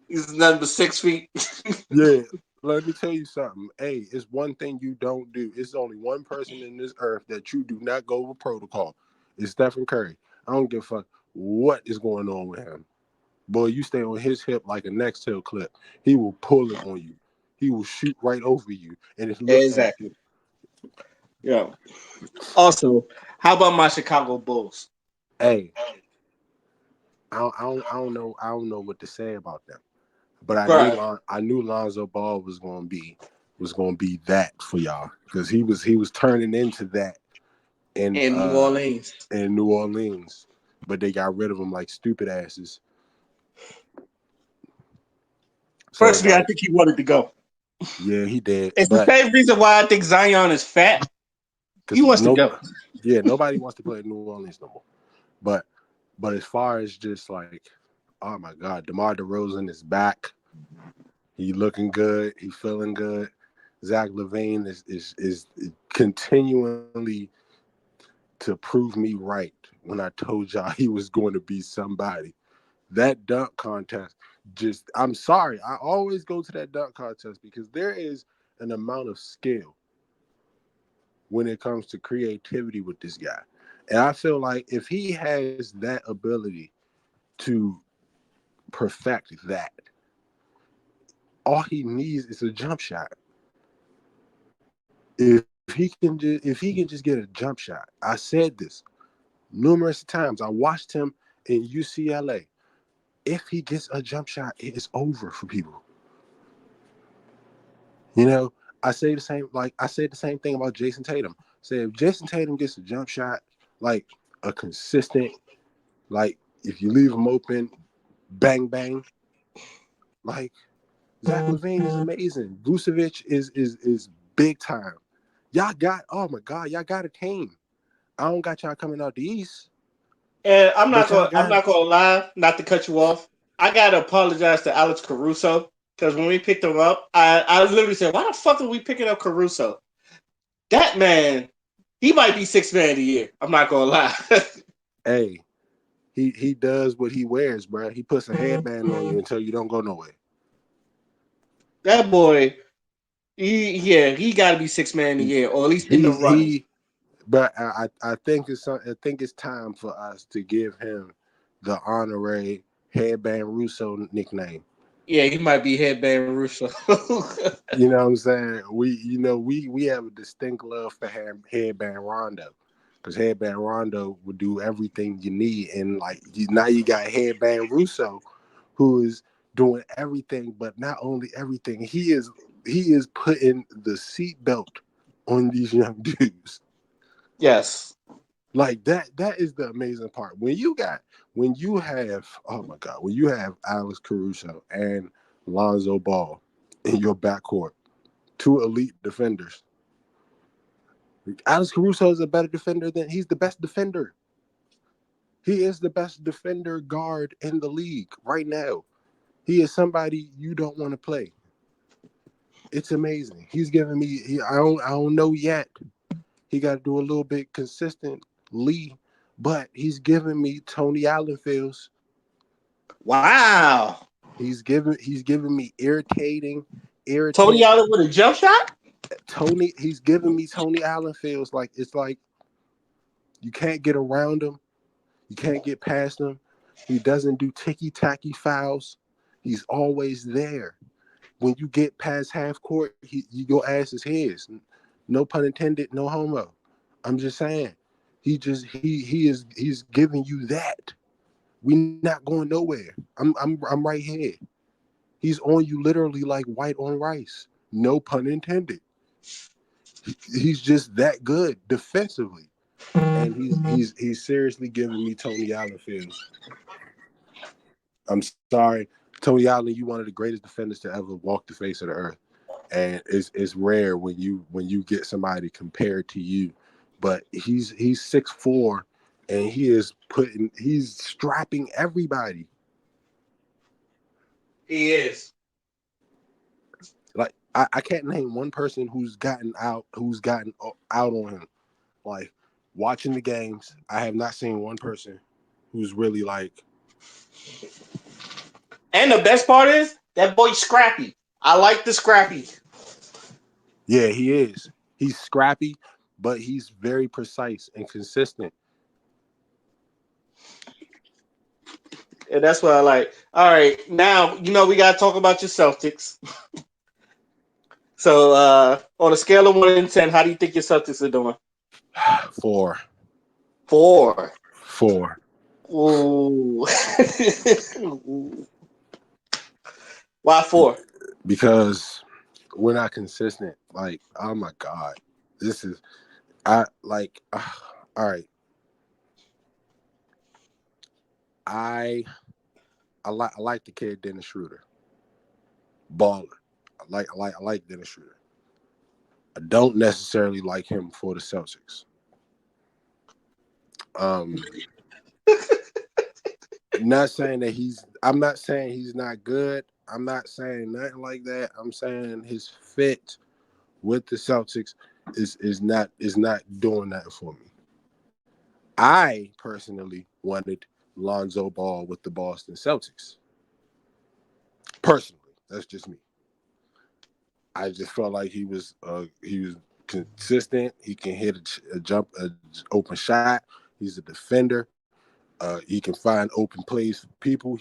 he's nothing but 6 feet. Yeah. Let me tell you something. Hey, it's one thing you don't do. It's only one person in this earth that you do not go with protocol. It's Stephen Curry. I don't give a fuck what is going on with him. Boy, you stay on his hip like a Nextel clip. He will pull it on you. He will shoot right over you and just look at you. Exactly. Yeah. Also, how about my Chicago Bulls? Hey, I don't know what to say about them. But Bruh. I knew Lonzo Ball was gonna be that for y'all because he was turning into that in In New Orleans. New Orleans, but they got rid of him like stupid asses. So it's Personally, I like, think he wanted to go. Yeah, he did. It's the But same reason why I think Zion is fat. He because wants to go. nobody wants to play in New Orleans no more. But but as far as just like, oh my God, DeMar DeRozan is back. He looking good. He feeling good. Zach LaVine is continually to prove me right when I told y'all he was going to be somebody. That dunk contest, just I'm sorry, I always go to that dunk contest because there is an amount of skill when it comes to creativity with this guy. And I feel like if he has that ability to perfect that, all he needs is a jump shot. If he can just get a jump shot. I said this numerous times. I watched him in UCLA. If he gets a jump shot, it is over for people. You know, I said the same thing about Jason Tatum. Say if Jason Tatum gets a jump shot, like a consistent, like if you leave him open, bang bang, like Zach LaVine is amazing. Vucevic is big time. Y'all got, oh my God, y'all got a team. I don't got y'all coming out the East, And but y'all I'm got not gonna lie, not to cut you off. I gotta apologize to Alex Caruso because when we picked him up, I literally said, "Why the fuck are we picking up Caruso?" That man, he might be six man of the year. I'm not gonna lie. hey, he does what he wears, bro. He puts a headband on you until you don't go nowhere. That boy, he got to be six man of the year or at least in the running. He but I think I think it's time for us to give him the honorary headband Russo nickname. Yeah, he might be headband Russo. You know what I'm saying? We have a distinct love for headband Rondo, because headband Rondo would do everything you need, and like now you got headband Russo, who is doing everything, but not only everything, he is putting the seatbelt on these young dudes. Yes. Like that is the amazing part. When you have, oh my God, when you have Alex Caruso and Lonzo Ball in your backcourt, two elite defenders. Alex Caruso is a better defender than he's the best defender. He is the best defender guard in the league right now. He is somebody you don't want to play. It's amazing. He's giving me. I don't know yet. He got to do a little bit consistently, but he's giving me Tony Allen feels. Wow. He's giving me Tony irritant Allen with a jump shot. Tony. He's giving me Tony Allen feels. Like it's like you can't get around him. You can't get past him. He doesn't do ticky tacky fouls. He's always there. When you get past half court, your ass is his. No pun intended. No homo. I'm just saying. He's giving you that. We not going nowhere. I'm right here. He's on you literally like white on rice. No pun intended. He's just that good defensively, and he's seriously giving me Tony Allen feels. I'm sorry, Tony Allen. You one of the greatest defenders to ever walk the face of the earth, and it's rare when you get somebody compared to you. But he's 6'4", and he's strapping everybody. He is. Like I can't name one person who's gotten out on him. Like watching the games, I have not seen one person who's really like, And the best part is that boy scrappy. I like the scrappy. yeah, he is. He's scrappy, but he's very precise and consistent. And that's what I like. All right, now we gotta talk about your Celtics. So on a scale of 1 to 10, how do you think your Celtics are doing? Four, 4. four, Ooh. Why 4? because we're not consistent. Like, oh my God, this is I like. All right, I I like the kid Dennis Schroeder, baller. I like Dennis Schroeder. I don't necessarily like him for the Celtics. Not saying that I'm not saying he's not good. I'm not saying nothing like that. I'm saying his fit with the Celtics is not doing that for me. I personally wanted Lonzo Ball with the Boston Celtics. Personally, that's just me. I just felt like he was consistent. He can hit a open shot. He's a defender. He can find open plays for people.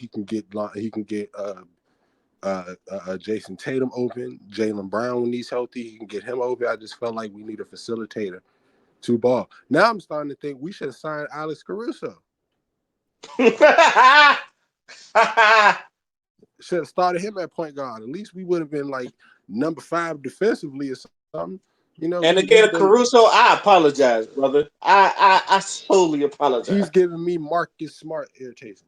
Jason Tatum open. Jaylen Brown when he's healthy, he can get him open. I just felt like we need a facilitator to ball. Now I'm starting to think we should have signed Alex Caruso. Should have started him at point guard. At least we would have been like number 5 defensively or something. You know, And again, Caruso, I apologize, brother. I solely apologize. he's giving me Marcus Smart irritation.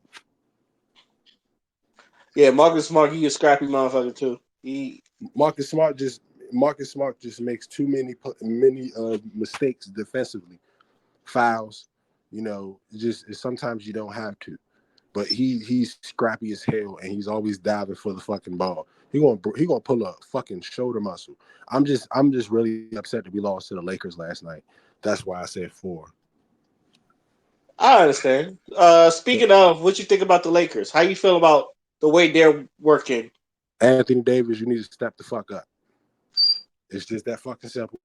Yeah, Marcus Smart, he a scrappy motherfucker too. Marcus Smart just makes too many mistakes defensively, fouls. You know, sometimes you don't have to. But he's scrappy as hell, and he's always diving for the fucking ball. He gonna pull a fucking shoulder muscle. I'm just really upset that we lost to the Lakers last night. That's why I said 4. I understand. Speaking of, what you think about the Lakers? How you feel about the way they're working? Anthony Davis, you need to step the fuck up. It's just that fucking simple.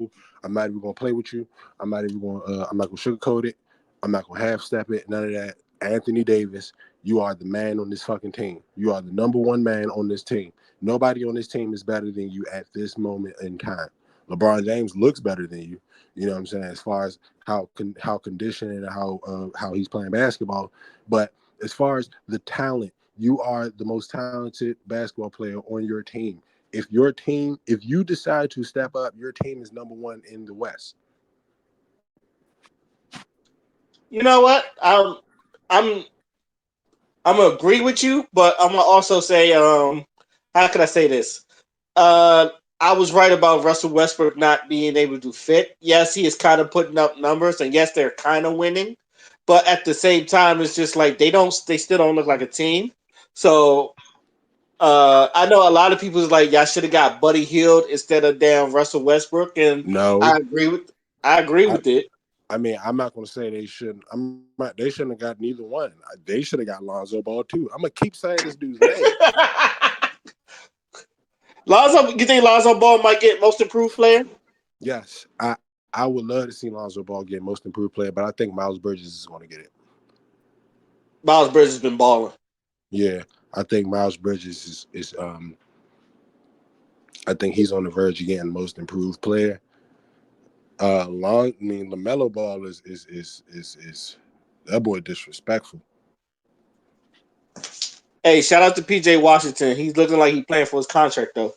I'm not even gonna play with you. I'm not gonna sugarcoat it. I'm not gonna half step it. None of that. Anthony Davis, you are the man on this fucking team. You are the number 1 man on this team. Nobody on this team is better than you at this moment in time. LeBron James looks better than you. You know what I'm saying? As far as how conditioned and how he's playing basketball, but as far as the talent, you are the most talented basketball player on your team. If you decide to step up, your team is number 1 in the West. You know what? I'm I'm gonna agree with you, but I'm gonna also say, how can I say this? Uh, I was right about Russell Westbrook not being able to fit. Yes, he is kind of putting up numbers, and yes, they're kind of winning, but at the same time, it's just like they still don't look like a team. So I know a lot of people is like, y'all should have got Buddy Hield instead of damn Russell Westbrook, and No, I agree with I agree I, with it. I mean, I'm not going to say they shouldn't. They shouldn't have got neither one. They should have got Lonzo Ball too. I'm gonna keep saying this dude's name. Lonzo, you think Lonzo Ball might get most improved player? Yes, I would love to see Lonzo Ball get most improved player, but I think Miles Bridges is going to get it. Miles Bridges has been balling. Yeah, I think Miles Bridges is I think he's on the verge of getting most improved player. LaMelo Ball is that boy disrespectful. Hey, shout out to PJ Washington. He's looking like he's playing for his contract though.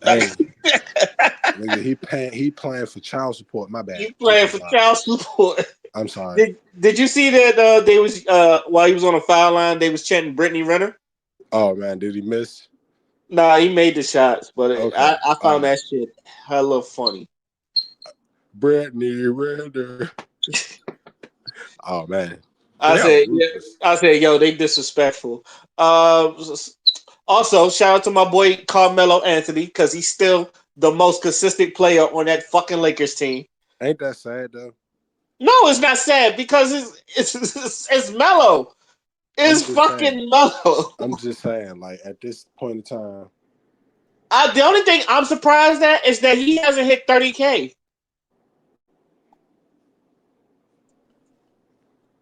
Hey, nigga, he playing for child support. My bad. He's playing for child support. I'm sorry. Did you see that they was while he was on the foul line they was chanting Brittany Renner? Oh man, did he miss? Nah, he made the shots, but Okay, I all found right. that shit hella funny. Brittany Renner. Oh man, I they are said, yeah, ruthless. I said, yo, they disrespectful. Uh, Also, shout out to my boy Carmelo Anthony because he's still the most consistent player on that fucking Lakers team. Ain't that sad though? No, it's not sad because it's mellow. I'm It's just saying. fucking mellow. I'm just saying. Like at this point in time, The only thing I'm surprised at is that he hasn't hit 30K.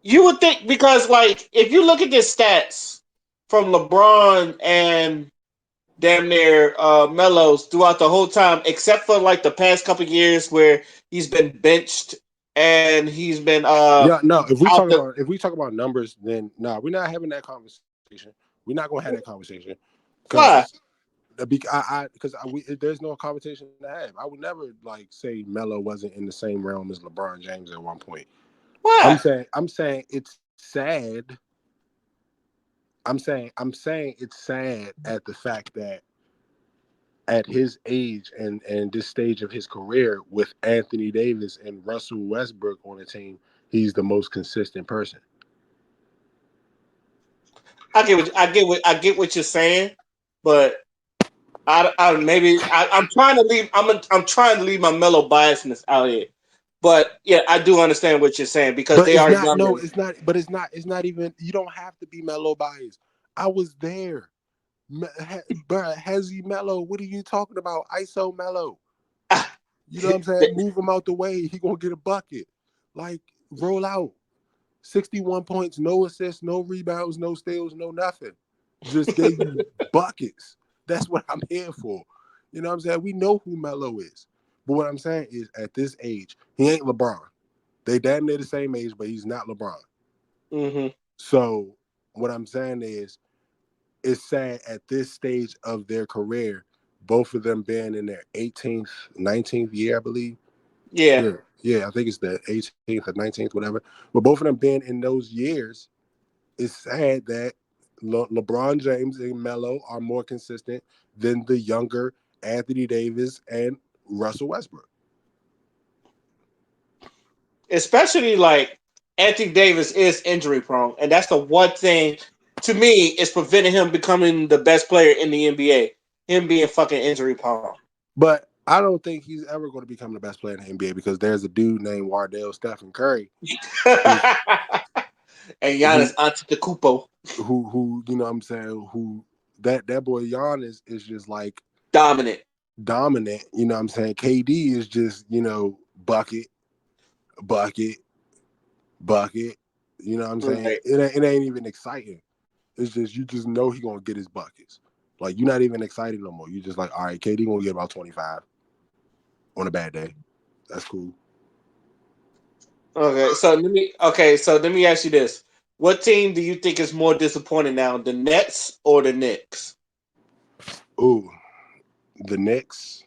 You would think because like if you look at the stats from LeBron and damn near Melos throughout the whole time, except for like the past couple years where he's been benched and he's been yeah. No, if we out talk the about numbers, then no, we're not having that conversation. We're not gonna have that conversation why? because there's no conversation to have. I would never like say Melo wasn't in the same realm as LeBron James at one point. I'm Why? saying it's sad. I'm saying it's sad at the fact that at his age and this stage of his career with Anthony Davis and Russell Westbrook on the team, he's the most consistent person. I get what you're saying, but I'm trying to leave. I'm trying to leave my mellow biasness out here. But yeah, I do understand what you're saying because But they it's are not. younger. No, it's not. But it's not even. You don't have to be mellow bias. I was there. Bruh, Hezzy Mello, what are you talking about? ISO Mello. You know what I'm saying? Move him out the way. He gonna get a bucket. Like, roll out. 61 points, no assists, no rebounds, no steals, no nothing. Just gave you buckets. That's what I'm here for. You know what I'm saying? We know who Melo is. But what I'm saying is, at this age, he ain't LeBron. They damn near the same age, but he's not LeBron. Mm-hmm. So what I'm saying is, it's sad at this stage of their career, both of them being in their 18th, 19th year, I believe. Yeah. Yeah, I think it's the 18th or 19th, whatever. But both of them being in those years, it's sad that LeBron James and Melo are more consistent than the younger Anthony Davis and Russell Westbrook. Especially like Anthony Davis is injury prone, and that's the one thing to me is preventing him becoming the best player in the NBA. Him being fucking injury prone. But I don't think he's ever going to become the best player in the NBA because there's a dude named Wardell Stephen Curry who's And who Giannis Antetokounmpo who you know what I'm saying, who that boy Giannis is just like dominant. dominant, you know what I'm saying? KD is just, bucket, bucket, bucket. You know what I'm saying? Right. It ain't even exciting. It's just you just know he gonna get his buckets. Like you're not even excited no more. You just like, all right, KD gonna get about 25 on a bad day. That's cool. So let me ask you this. What team do you think is more disappointing now, the Nets or the Knicks? Ooh, the Knicks,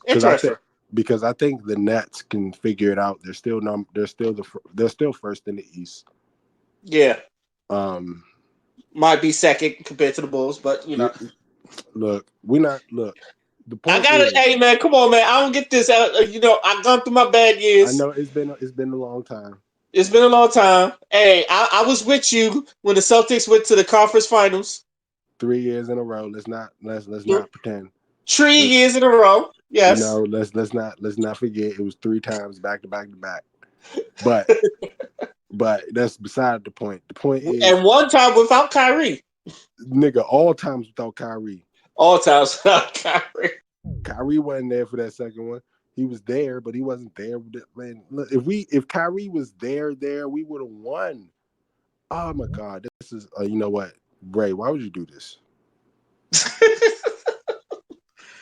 because I Interesting. think the Nets can figure it out. They're still first in the East. Yeah. Um, Might be second compared to the Bulls, but you yeah, know. look, we not look. The I point gotta, is, hey man, come on, man. I don't get this out. I've gone through my bad I years. know it's been a long time. It's been a long time. Hey, I was with you when the Celtics went to the conference finals. 3 years in a row. Let's Th- not pretend. Three Let's, years in a row. Yes. let's not forget it was 3 times back to back to back. But that's beside the point. The point is, And one time without Kyrie. nigga, all times without Kyrie. All times without Kyrie. Kyrie wasn't there for that second one. He was there, but he wasn't there. Man, look, if Kyrie was there, we would have won. Oh my God, this is you know what, Bray? Why would you do this?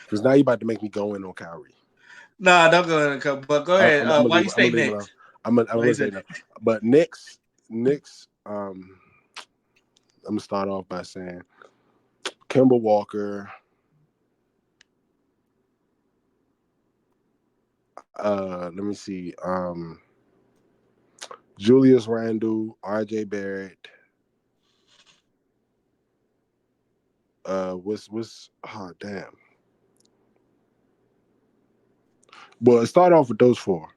Because now you about to make me go in on Kyrie. Nah, don't go ahead and come. But go ahead. I'm gonna Why leave. you I'm gonna say leave it alone. Knicks? I'm Why you gonna say say no. Knicks? But Knicks. I'm gonna start off by saying Kemba Walker. Let me see. Julius Randle, R.J. Barrett. What's oh damn. Well, start off with those four.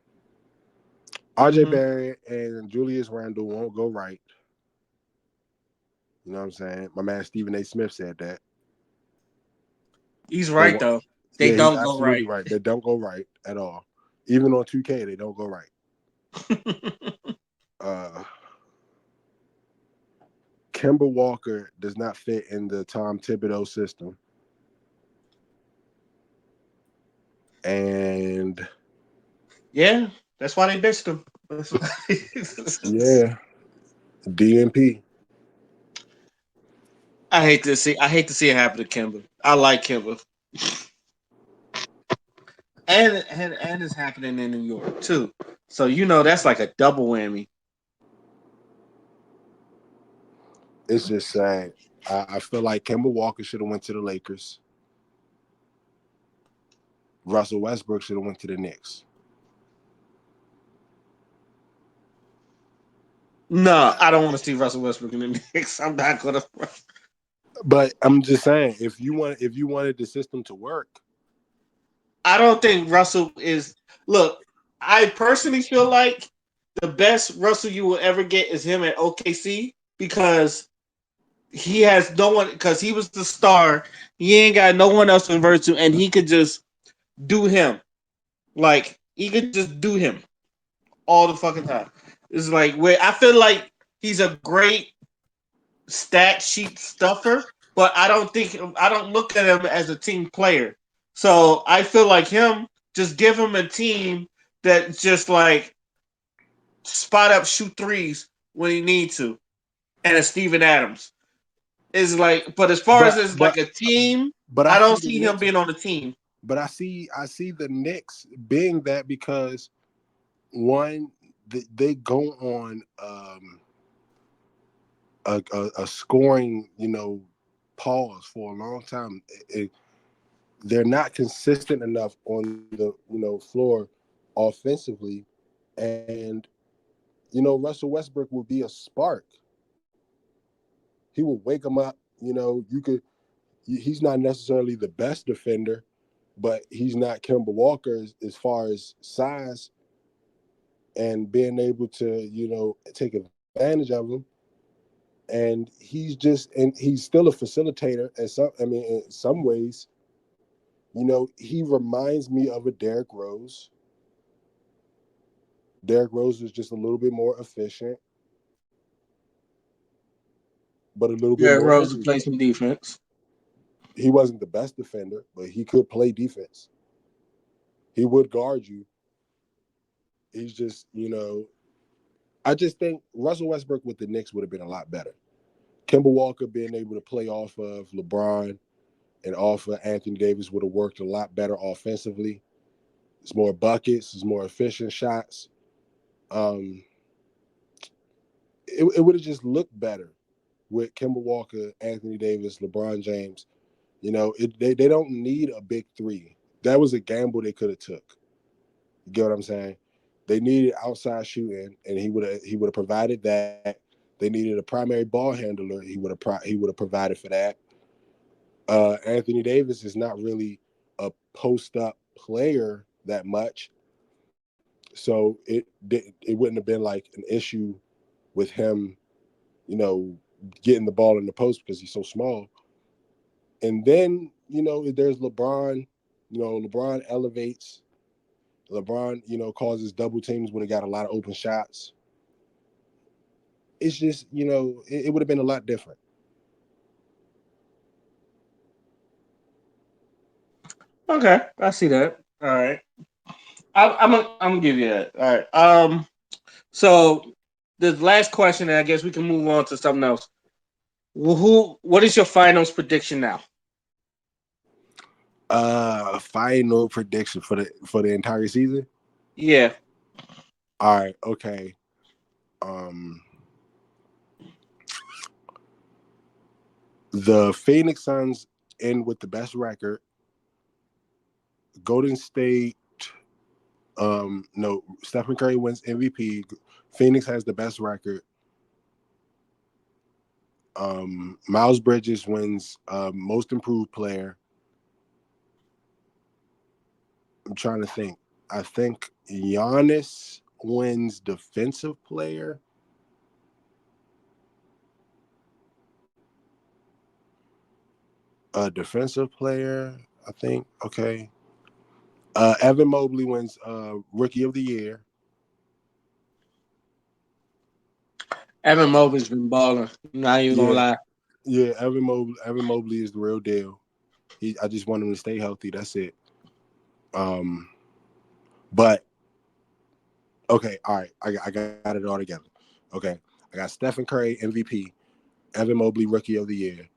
R.J. Mm-hmm. Barrett and Julius Randle won't go right. You know what I'm saying? My man Stephen A. Smith said that. He's They right won't. though. They Yeah, he's don't go absolutely right. right. They don't go right at all. Even on 2K, they don't go right. Uh, Kemba Walker does not fit in the Tom Thibodeau system. And Yeah, that's why they bitched him. yeah, DNP. I hate to see it happen to Kimber. I like Kimber. And it's happening in New York too. So that's like a double whammy. It's just sad. I feel like Kemba Walker should have went to the Lakers. Russell Westbrook should have went to the Knicks. No, I don't want to see Russell Westbrook in the Knicks. I'm not gonna. But I'm just saying, if you wanted the system to work, I don't think Russell is. Look, I personally feel like the best Russell you will ever get is him at OKC because he has no one. Because he was the star. He ain't got no one else to convert to, and he could just do him. Like he could just do him all the fucking time. It's like where I feel like he's a great stat sheet stuffer, but I don't look at him as a team player. So I feel like him, just give him a team that just like spot up, shoot threes when he needs to, and a Steven Adams is like. But as far but as like but a team, but I I see don't the see him Knicks. being on the team. But I see the Knicks being that because one, they go on a scoring, pause for a long time. They're not consistent enough on the floor offensively, and Russell Westbrook will be a spark. He will wake them up. You could. He's not necessarily the best defender, but he's not Kemba Walker as far as size and being able to take advantage of him. And he's still a facilitator. And in some ways, he reminds me of a Derrick Rose. Derrick Rose is just a little bit more efficient, but a little bit Yeah, more Rose to everywhere. play some defense. He wasn't the best defender, but he could play defense. He would guard you. He's just, I just think Russell Westbrook with the Knicks would have been a lot better. Kemba Walker being able to play off of LeBron and off of Anthony Davis would have worked a lot better offensively. It's more buckets, it's more efficient shots. Um, it would have just looked better with Kemba Walker, Anthony Davis, LeBron James. They don't need a big three. That was a gamble they could have took. You get what I'm saying? They needed outside shooting, and he would have provided that. They needed a primary ball handler. He would have provided for that. Anthony Davis is not really a post up player that much, so it wouldn't have been like an issue with him, you know, getting the ball in the post because he's so small. And then there's LeBron. LeBron elevates. LeBron, causes double teams when he got a lot of open shots. It's just, it would have been a lot different. Okay, I see that. All right, I'm gonna give you that. All right. So the last question, and I guess we can move on to something else. What is your finals prediction now? Final prediction for the entire season. Yeah, All right, okay. Um, the Phoenix Suns end with the best record. Golden State, no, Stephen Curry wins MVP. Phoenix has the best record. Miles Bridges wins most improved player. I'm trying to think. I think Giannis wins defensive player. Defensive player, I think. Okay. Evan Mobley wins Rookie of the Year. Evan Mobley's been balling. Not even gonna Yeah, lie. yeah. Evan Mobley is the real deal. I just want him to stay healthy. That's it. Um, but okay, all right. I got it all together. Okay, I got Stephen Curry MVP, Evan Mobley Rookie of the Year.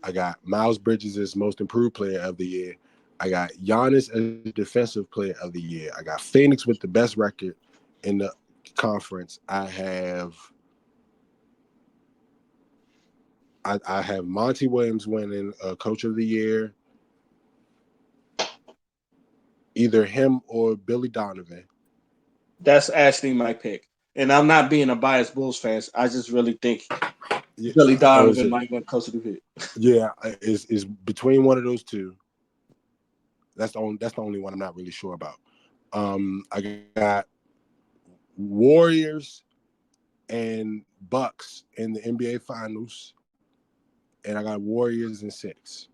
I got Miles Bridges as Most Improved Player of the Year. I got Giannis as Defensive Player of the Year. I got Phoenix with the best record in the conference. I have Monty Williams winning Coach of the Year, either him or Billy Donovan. That's actually my pick, and I'm not being a biased Bulls fan. I just really think Yeah. Billy Oh, is Donovan it? might get closer to hit. Yeah, is between one of those two. That's the only one I'm not really sure about. I got Warriors and Bucks in the NBA Finals, and I got Warriors in six.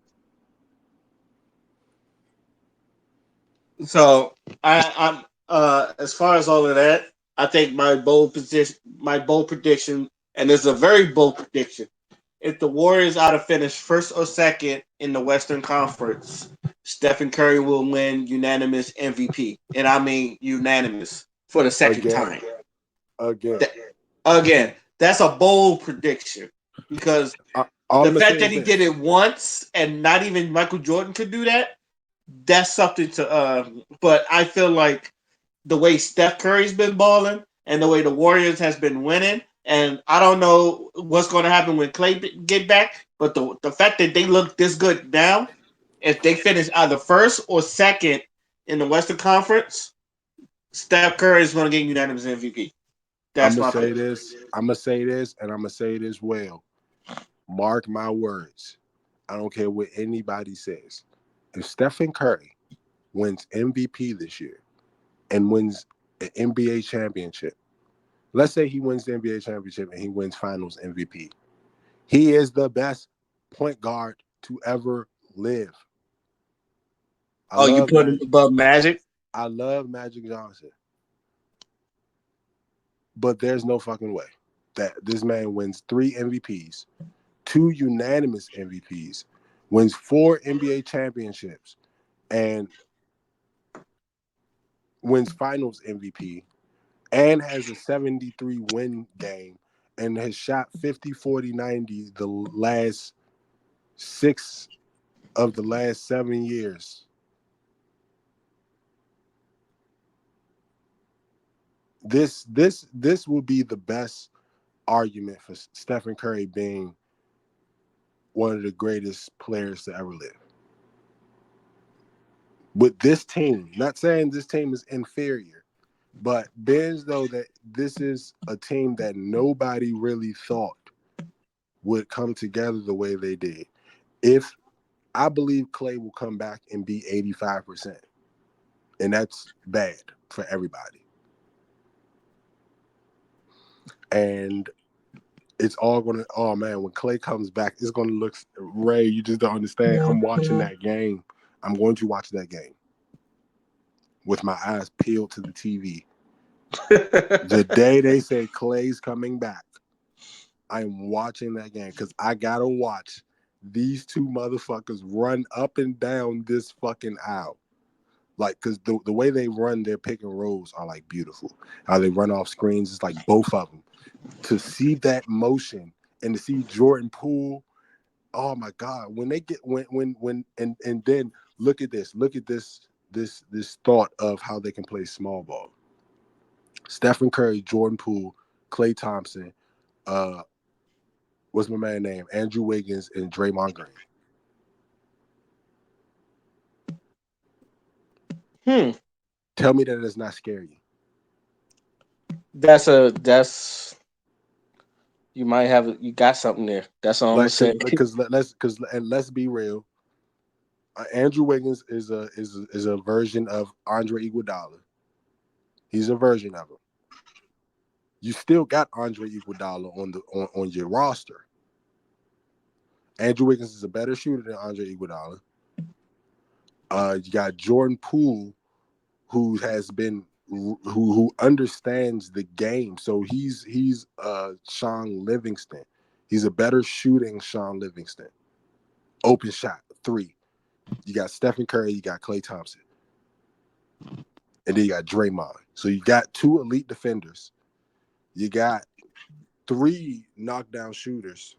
So I'm as far as all of that, I think my bold prediction, and it's a very bold prediction. If the Warriors are to finish first or second in the Western Conference, Stephen Curry will win unanimous MVP, and I mean unanimous for the second Again, time. again. Th- Again, that's a bold prediction because All the I'm gonna fact say that is he did this. it once and not even Michael Jordan could do that, that's something to. But I feel like the way Steph Curry's been balling and the way the Warriors has been winning, and I don't know what's going to happen when Clay get back, but the fact that they look this good now, if they finish either first or second in the Western Conference, Steph Curry is going to get unanimous MVP. I'm That's gonna my say pick. this. I'm gonna say this, and I'm gonna say this well. Mark my words. I don't care what anybody says. If Stephen Curry wins MVP this year and wins an NBA championship, let's say he wins the NBA championship and he wins Finals MVP. He is the best point guard to ever live. I Oh, you love put him Magic. above Magic? I love Magic Johnson, but there's no fucking way that this man wins 3 MVPs, 2 unanimous MVPs, wins 4 NBA championships, and wins Finals MVP, and has a 73 win game, and has shot 50, 40, 90 the last 6 of the last 7 years. This will be the best argument for Stephen Curry being one of the greatest players to ever live. With this team, not saying this team is inferior, but Benz though that this is a team that nobody really thought would come together the way they did. If I believe Clay will come back and be 85%, and that's bad for everybody. And it's all gonna. Oh man, when Clay comes back, it's gonna look. Ray, you just don't understand. I'm watching that game. I'm going to watch that game with my eyes peeled to the TV. The day they say Clay's coming back, I'm watching that game because I gotta watch these two motherfuckers run up and down this fucking aisle. Like, because the way they run their pick and rolls are like beautiful. How they run off screens, it's like both of them. To see that motion and to see Jordan Poole, oh my God, when they get when and then look at this thought of how they can play small ball. Stephen Curry, Jordan Poole, Klay Thompson, uh, what's my man name? Andrew Wiggins and Draymond Green. Hmm. Tell me that does not scare you. That's you got something there. That's all I'm gonna Like, say. and let's be real. Andrew Wiggins is a version of Andre Iguodala. He's a version of him. You still got Andre Iguodala on your roster. Andrew Wiggins is a better shooter than Andre Iguodala. You got Jordan Poole, who has been who understands the game. So he's Sean Livingston. He's a better shooting Sean Livingston. Open shot, three. You got Stephen Curry, you got Klay Thompson, and then you got Draymond. So you got two elite defenders. You got three knockdown shooters.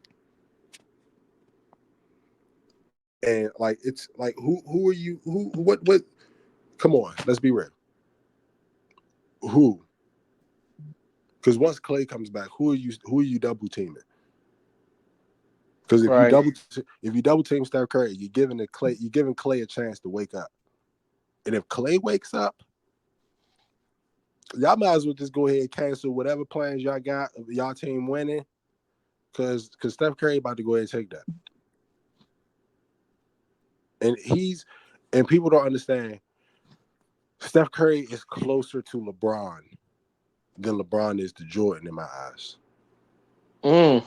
And like it's like who are you who what come on, let's be real. Who? Because once Clay comes back, who are you double teaming? Because Right. if you double team Steph Curry, you're giving Clay a chance to wake up. And if Clay wakes up, y'all might as well just go ahead and cancel whatever plans y'all got of y'all team winning. because Steph Curry about to go ahead and take that, and people don't understand. Steph Curry is closer to LeBron than LeBron is to Jordan in my eyes. Mm. Mm.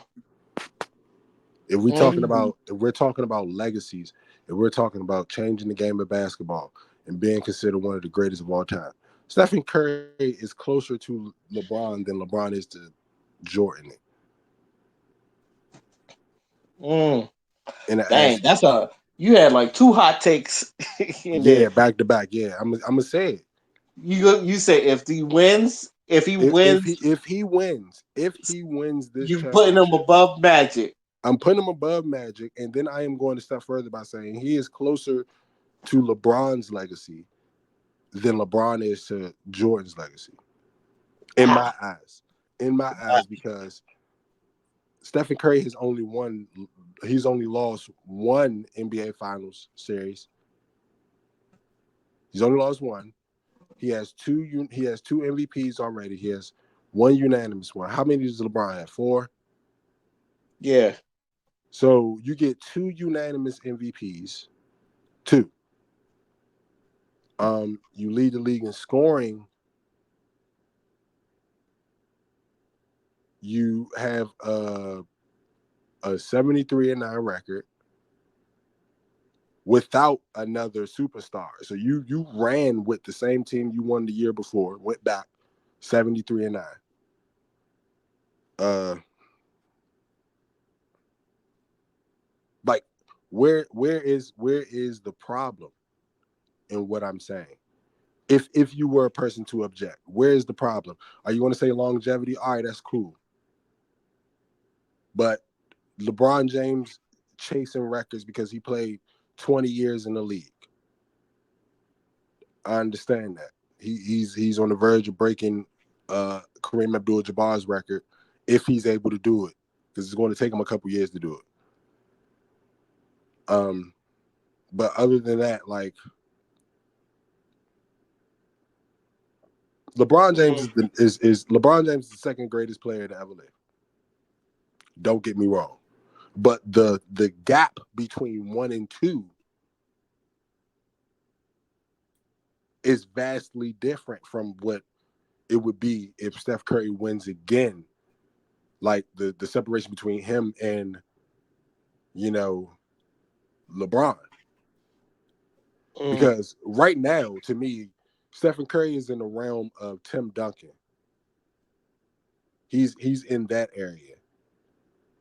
If we're talking about legacies, if we're talking about changing the game of basketball and being considered one of the greatest of all time, Stephen Curry is closer to LeBron than LeBron is to Jordan. Mm. And Dang, as that's a you had like two hot takes in yeah, there. back to back, yeah, I'm gonna say it. You say if he wins, If he wins this you putting him championship, above Magic. I'm putting him above Magic, and then I am going a step further by saying he is closer to LeBron's legacy than LeBron is to Jordan's legacy. In Wow. my eyes. In my eyes, because Stephen Curry he's only lost one NBA Finals series. He's only lost one. He has two MVPs already. He has one unanimous one. How many does LeBron have? Four. Yeah. So you get two unanimous MVPs. Two. You lead the league in scoring. You have a 73-9 record without another superstar. So you ran with the same team you won the year before, went back 73-9. Uh like where is the problem in what I'm saying? If you were a person to object, where is the problem? Are you going to say longevity? All right, that's cool. But LeBron James chasing records because he played 20 years in the league. I understand that. He's on the verge of breaking Kareem Abdul-Jabbar's record if he's able to do it, because it's going to take him a couple years to do it. But other than that, like LeBron James Mm. is LeBron James is the second greatest player to ever live. Don't get me wrong, but the gap between one and two is vastly different from what it would be if Steph Curry wins again. Like the separation between him and you know LeBron. Mm. Because right now, to me, Stephen Curry is in the realm of Tim Duncan. He's in that area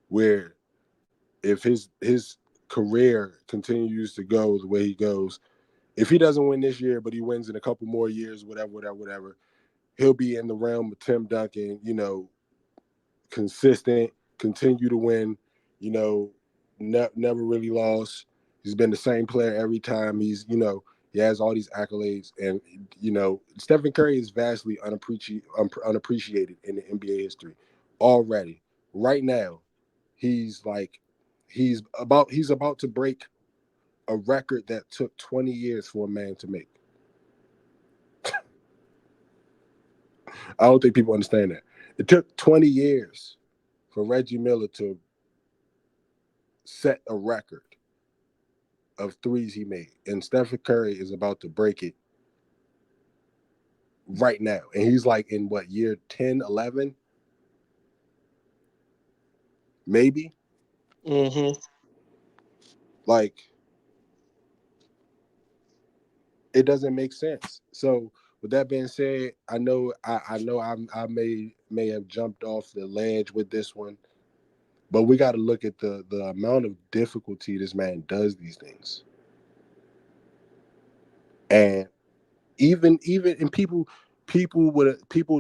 where if his career continues to go the way he goes, if he doesn't win this year, but he wins in a couple more years, whatever, he'll be in the realm of Tim Duncan, consistent, continue to win, you know, never really lost. He's been the same player every time. He has all these accolades, and Stephen Curry is vastly unappreciated in the NBA history already. Right now, he's like he's about to break a record that took 20 years for a man to make. I don't think people understand that. It took 20 years for Reggie Miller to set a record of threes he made. And Stephen Curry is about to break it right now. And he's like in what, year 10, 11, maybe? Mm-hmm. Like, it doesn't make sense. So with that being said, I may have jumped off the ledge with this one, but we got to look at the amount of difficulty this man does these things. And even and people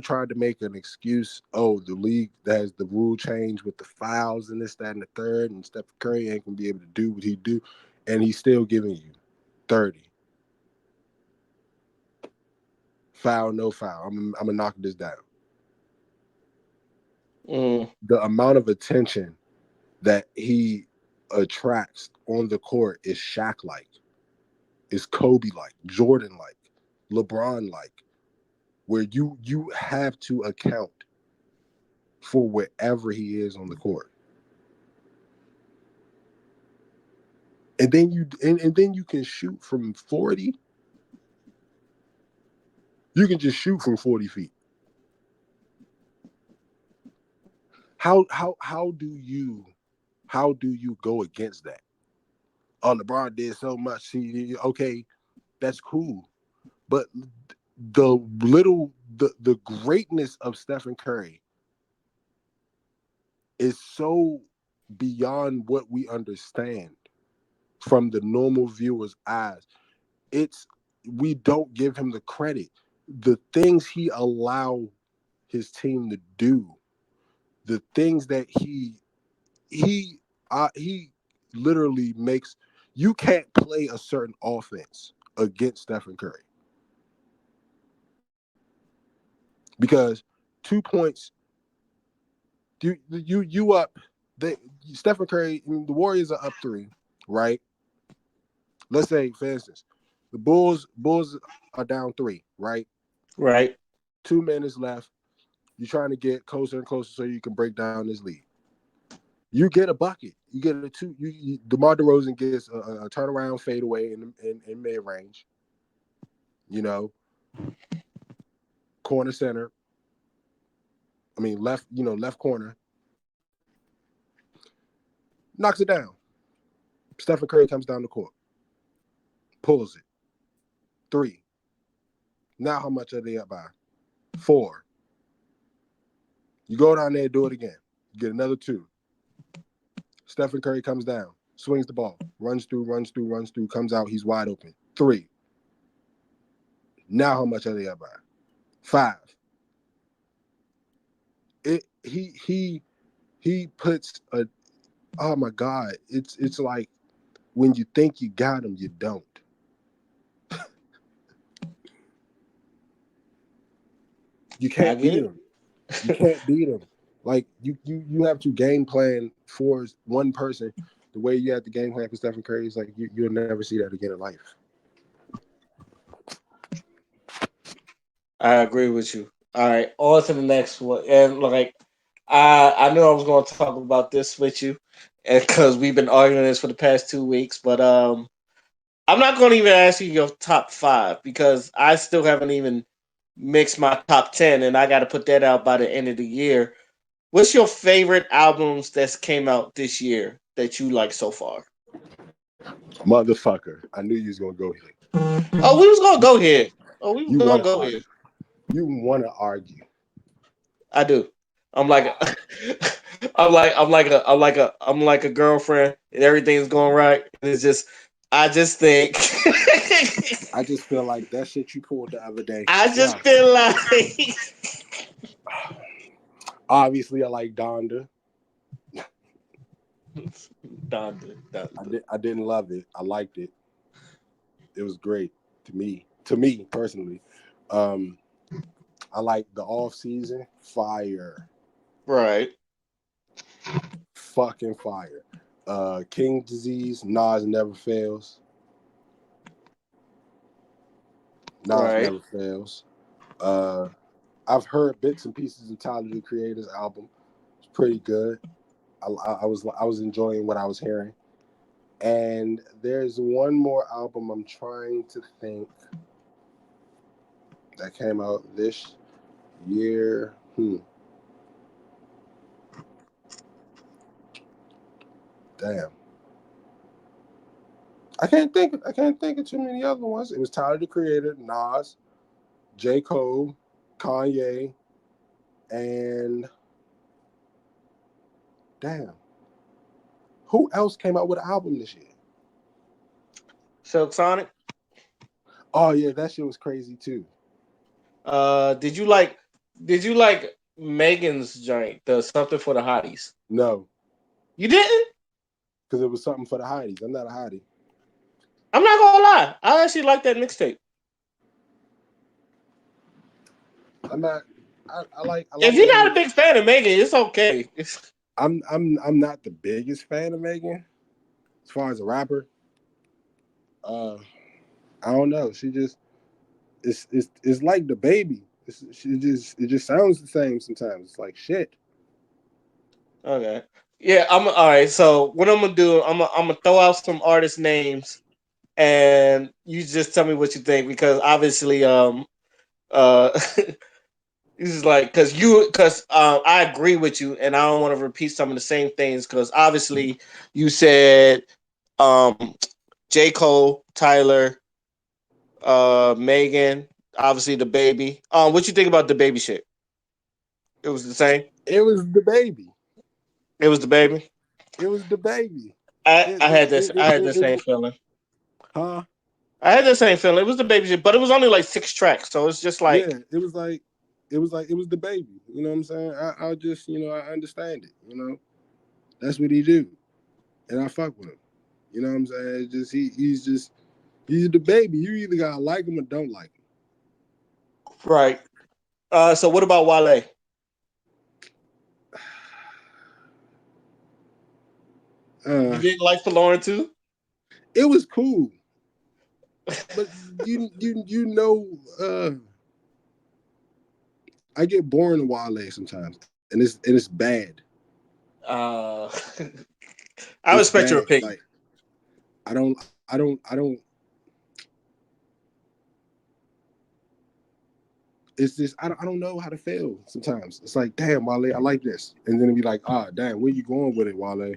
tried to make an excuse. Oh, the league has the rule change with the fouls and this, that, and the third, and Steph Curry ain't gonna be able to do what he do, and he's still giving you 30 foul, no foul. I'm gonna knock this down. Mm. The amount of attention that he attracts on the court is Shaq like, is Kobe like, Jordan like, LeBron like, where you have to account for wherever he is on the court. and then you can shoot from 40. You can just shoot from 40 feet. How do you go against that? Oh, LeBron did so much. Okay, that's cool. But the greatness of Stephen Curry is so beyond what we understand from the normal viewer's eyes. It's We don't give him the credit. The things he allowed his team to do, the things that he literally makes. You can't play a certain offense against Stephen Curry because 2 points. You up? They Stephen Curry. The Warriors are up 3, right? Let's say, for instance, the Bulls are down 3, right? Right. 2 minutes left. You're trying to get closer and closer so you can break down this lead. You get a bucket. You get a two. DeMar DeRozan gets a turnaround fadeaway in mid range. You know, corner center. I mean left. Left corner. Knocks it down. Stephen Curry comes down the court, pulls it. 3. Now how much are they up by? 4. You go down there and do it again. You get another 2. Stephen Curry comes down, swings the ball, runs through, comes out. He's wide open. 3. Now how much are they up by? 5. He puts a. Oh my God! It's like when you think you got him, you don't. You I can't get beat it. him. You can't beat him. Like you have to game plan for one person the way you have to game plan for Stephen Curry. Is like you'll never see that again in life. I agree with you. All right, on to the next one. And like, I knew I was going to talk about this with you, and because we've been arguing this for the past 2 weeks. But I'm not going to even ask you your top five because I still haven't even mixed my top 10, and I got to put that out by the end of the year. What's your favorite albums that's came out this year that you like so far? Motherfucker! I knew you was gonna go here. Oh, we was gonna go here. Oh, we was You gonna want to go here. argue? You want to argue? I do. I'm like, I'm like a girlfriend, and everything's going right, and it's just, I just think, I just feel like that shit you pulled the other day. I just Yeah. feel like, Obviously, I like Donda. Donda, Donda. I didn't love it. I liked it. It was great to me. To me personally, um, I like the off season. Fire, Right, fucking fire. King Disease. Nas never fails. Nas right. never fails. Uh, I've heard bits and pieces of Tyler the Creator's album. It's pretty good. I was enjoying what I was hearing. And there's one more album I'm trying to think that came out this year. Damn. I can't think of too many other ones. It was Tyler the Creator, Nas, J. Cole, Kanye, and damn. Who else came out with an album this year? Silk Sonic. Oh yeah, that shit was crazy too. Did you like? Did you like Megan's joint, the something for the hotties? No, You didn't? because it was something for the hotties. I'm not a hottie. I'm not gonna lie. I actually like that mixtape. I'm not. I If like you're Megan. not a big fan of Megan, it's okay. I'm not the biggest fan of Megan as far as a rapper. Uh, I don't know. She just it's like the baby. It just sounds the same sometimes. It's like shit. Okay. Yeah, I'm all right. So what I'm gonna do, I'm gonna throw out some artist names, and you just tell me what you think because obviously, this is like because I agree with you, and I don't want to repeat some of the same things because obviously you said um J Cole, Tyler, Megan, obviously the baby. What you think about the baby shit? It was the same. It was the baby. It was the baby. It was the baby. I had this. I had the same It feeling. huh? I had the same feeling. It was the baby shit, but it was only like 6 tracks, so it's just like Yeah, it was the baby. You know what I'm saying? I just, I understand it. That's what he do, and I fuck with him. You know what I'm saying? It's just he's the baby. You either gotta like him or don't like right. So what about Wale? him. You didn't like Lauren too? It was cool, but I get boring of Wale sometimes, and it's bad. Uh, I It's respect your bad. opinion. Like I don't. It's just I don't know how to feel sometimes. It's like, damn, Wale, I like this, and then it'd be like, ah, damn, where you going with it, Wale?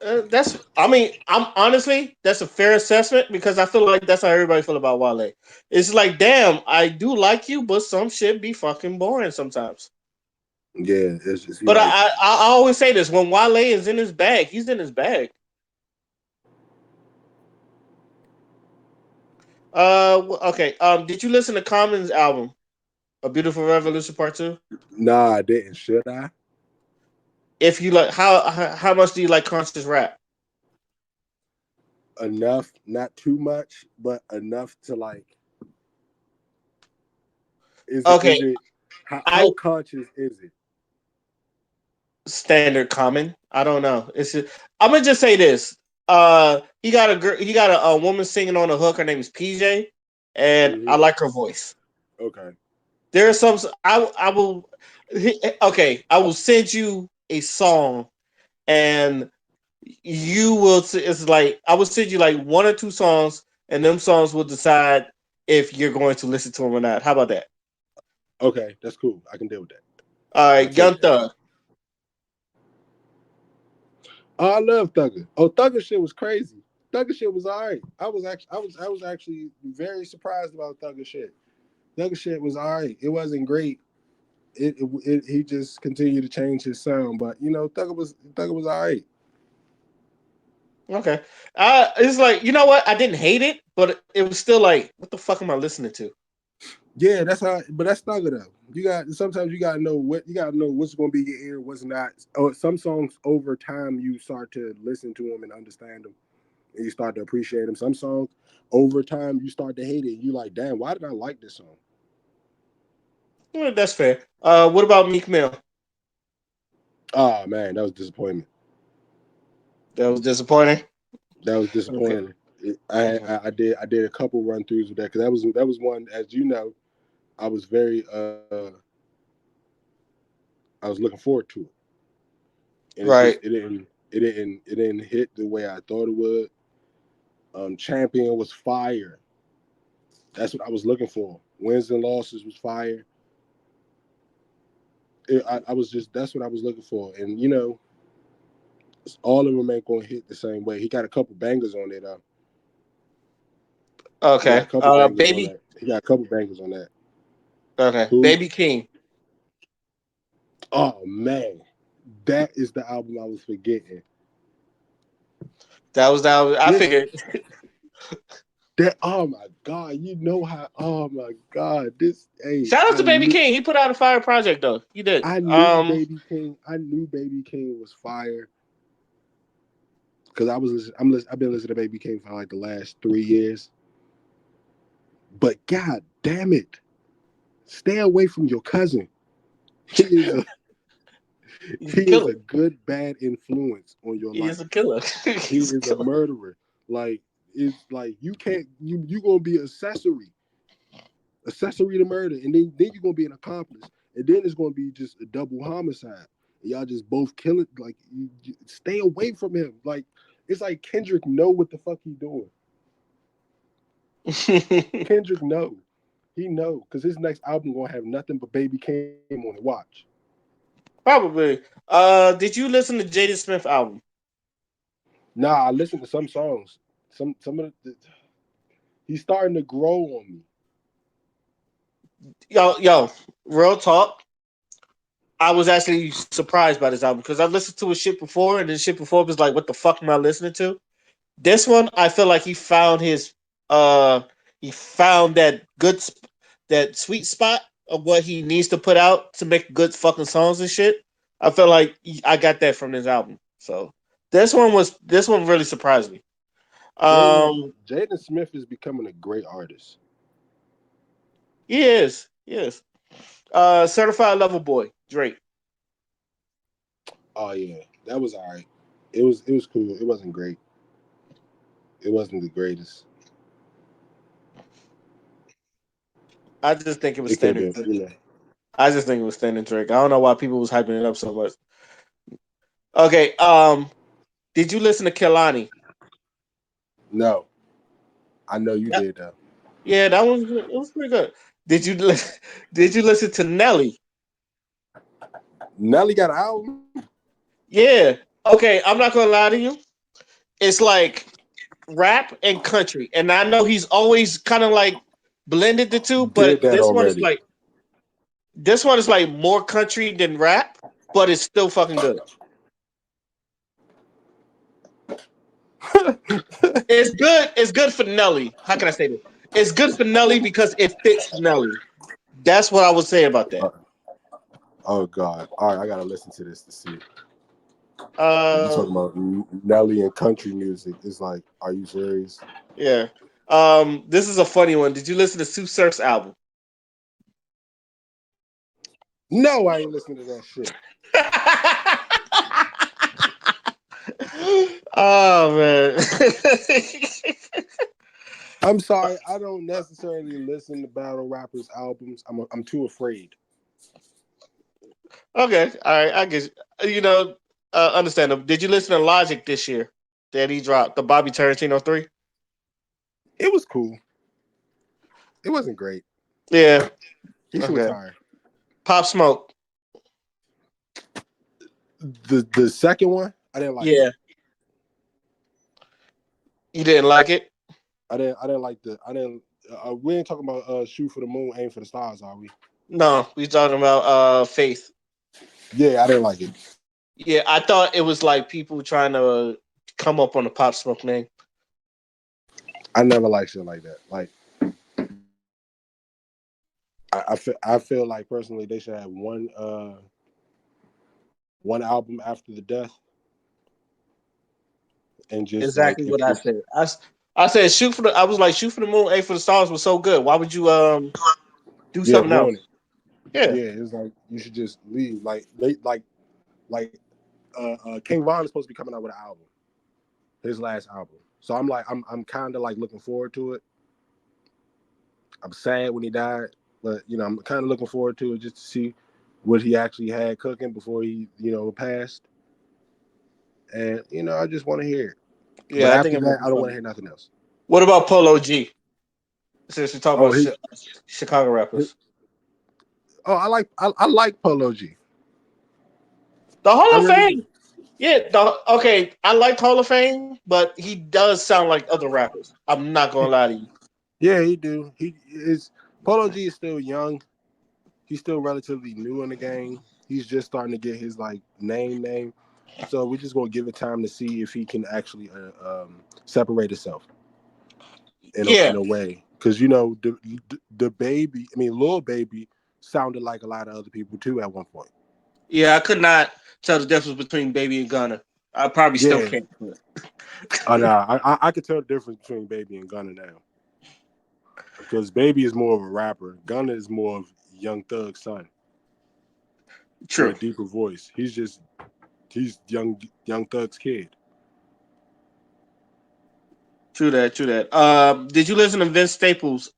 That's. I mean, I'm honestly that's a fair assessment because I feel like that's how everybody feel about Wale. It's like, damn, I do like you, but some shit be fucking boring sometimes. Yeah, it's just be But like, I always say this when Wale is in his bag, he's in his bag. Okay. Did you listen to Common's album, A Beautiful Revolution Part Two? nah, I didn't. Should I? If you like, how much do you like conscious rap? Enough, not too much, but enough to like. Is it? Okay, Is it? How I conscious is it? standard Common. I don't know. I'm gonna just say this. He got a girl. He got a woman singing on the hook. Her name is PJ, and I Mm-hmm. like her voice. Okay. There are some. I will. Okay, I will send you a song, and you will. It's like I will send you like one or two songs, and them songs will decide if you're going to listen to them or not. How about that? Okay, that's cool. I can deal with that. All I right, take Young that. Thug. Oh, I love Thugger. Oh, Thugger shit was crazy. Thugger shit was all right. I was actually very surprised about Thugger shit. Thugger shit was all right. It wasn't great. He just continued to change his sound, but Thugger was all right. Okay. It's like you know what? I didn't hate it, but it was still like, what the fuck am I listening to? Yeah, that's how. But that's Thugger though. Sometimes you gotta know what's gonna be your ear, what's not. Or some songs over time you start to listen to them and understand them, and you start to appreciate them. Some songs over time you start to hate it. You like, damn, why did I like this song? That's fair. What about Meek Mill? Oh man, that was disappointment. That was disappointing. That was Okay. disappointing. Okay. I did a couple run throughs with that because that was one, as you know, I was very I was looking forward to it, and Right. it didn't hit the way I thought it would. Champion was fire. That's what I was looking for. Wins and losses was fire. I was just that's what I was looking for, and all of them ain't gonna hit the same way. He got a couple bangers on it. He got a Okay. couple bangers on Baby. that. He got a couple bangers on that. Okay. Who? Baby King. Oh man, that is the album I was forgetting. That was. I This figured. that oh my god, you know how oh my god, this hey, Shout out to Baby King. He put out a fire project though. He did. I knew Baby King was fire because I've been listening to Baby King for like the last 3 years. But god damn it, stay away from your cousin. He is a He's a he is killer. a good bad influence on your He is a life. killer. He He's a is a killer. murderer. Like it's like you can't you gonna be accessory to murder, and then you're gonna be an accomplice, and then it's gonna be just a double homicide. And y'all just both kill it. Like you stay away from him. Like it's like Kendrick know what the fuck he doing. Kendrick know. He know because his next album gonna have nothing but Baby Came on it. Watch. Probably. Did you listen to Jaden Smith album? Nah, I listen to some songs. Some of he's starting to grow on me. Yo, real talk. I was actually surprised by this album because I've listened to his shit before, and his shit before was like, "What the fuck am I listening to?" This one, I feel like uh he found that sweet spot of what he needs to put out to make good fucking songs and shit. I feel like I got that from this album. So this one really surprised me. Um, Jaden Smith is becoming a great artist. he is. He is. Certified Lover Boy, Drake. Oh yeah, that was all right. It was cool. It wasn't great. It wasn't the greatest. I just think it was It could have standard been, Drake. you know. I just think it was standard Drake. I don't know why people was hyping it up so much. Okay, did you listen to Kelani? No, I know you Yeah, did though. yeah, that one it was pretty good. Did you did you listen to Nelly? Nelly got an album. Yeah. Okay, I'm not gonna lie to you. It's like rap and country, and I know he's always kind of like blended the two, You but did that already. this one is like more country than rap, but it's still fucking good. It's good. It's good for Nelly. How can I say this? It's good for Nelly because it fits Nelly. That's what I would say about that. Uh, oh God! All right, I gotta listen to this to see. You Uh, talking about Nelly and country music? It's like, are you serious? yeah. This is a funny one. Did you listen to Sue Surf's album? No, I ain't listening to that shit. Oh man. I'm sorry, I don't necessarily listen to battle rappers' albums. I'm too afraid. Okay, all right. I guess you know. Understandable. Did you listen to Logic this year that he dropped the Bobby Tarantino 3? It was cool. It wasn't great. Yeah. He's too Okay. tired. Pop Smoke. The second one, I didn't like it. Yeah. You didn't like it? I didn't like the I didn't. We ain't talking about shoot for the moon, aim for the stars, are we? No, we talking about Faith. Yeah, I didn't like it. Yeah, I thought it was like people trying to come up on the Pop Smoke name. I never liked shit like that. Like I feel like personally they should have one album after the death and just like Exactly if what I said. I said shoot for the. I was like shoot for the moon, aim for the stars was so good. Why would you do yeah something ruin else? it. Yeah, Yeah, it's like you should just leave. Like King Von is supposed to be coming out with an album, his last album. So I'm kind of like looking forward to it. I'm sad when he died, but I'm kind of looking forward to it just to see what he actually had cooking before he passed. And I just want to hear it. But yeah. I think after it might that, be I don't want to funny. hear nothing else. What about Polo G? Since we talk Oh, about Chicago he rappers, I like Polo G. the I Hall of really do. Fame. Yeah, okay. I like Hall of Fame, but he does sound like other rappers. I'm not gonna lie to you. Yeah, he do. He is Polo G is still young. He's still relatively new in the game. He's just starting to get his like name. So we're just gonna give it time to see if he can actually separate himself in a Yeah, in a way. Because the baby, I mean, Lil Baby sounded like a lot of other people too at one point. yeah. I could not tell the difference between Baby and Gunna. I probably still Yeah, can't. nah, I could tell the difference between Baby and Gunna now. Because Baby is more of a rapper. Gunna is more of Young Thug's son with a True, deeper voice. He's young Thug's kid. true that, true that. Did you listen to Vince Staples'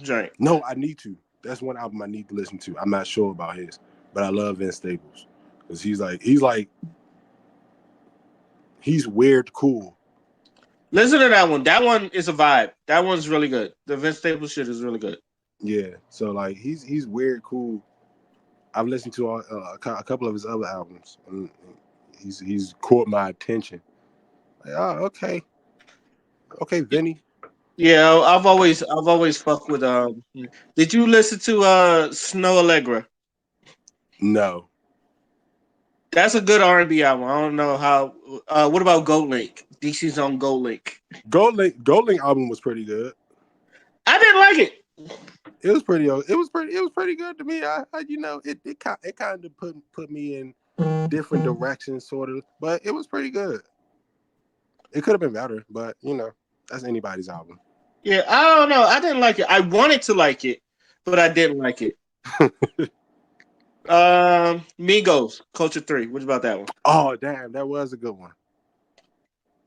joint? No, I need to. That's one album I need to listen to. I'm not sure about his, but I love Vince Staples because he's weird cool. Listen to that one. That one is a vibe. That one's really good. The Vince Staples shit is really good. Yeah, so like he's weird cool. I've listened to a couple of his other albums, and he's caught my attention. Like, oh, okay, Vinny. Yeah, I've always fucked with Did you listen to Snow Allegra? No, That's a good R&B album. I don't know how. What about Gold Link? DC's on Gold Link. Goldlink album was pretty good. I didn't like it. It was pretty good to me. It kind of put me in different directions, sort of, but it was pretty good. It could have been better, but that's anybody's album. Yeah, I don't know. I didn't like it. I wanted to like it, but I didn't like it. Migos, Culture 3. What about that one? Oh damn, that was a good one.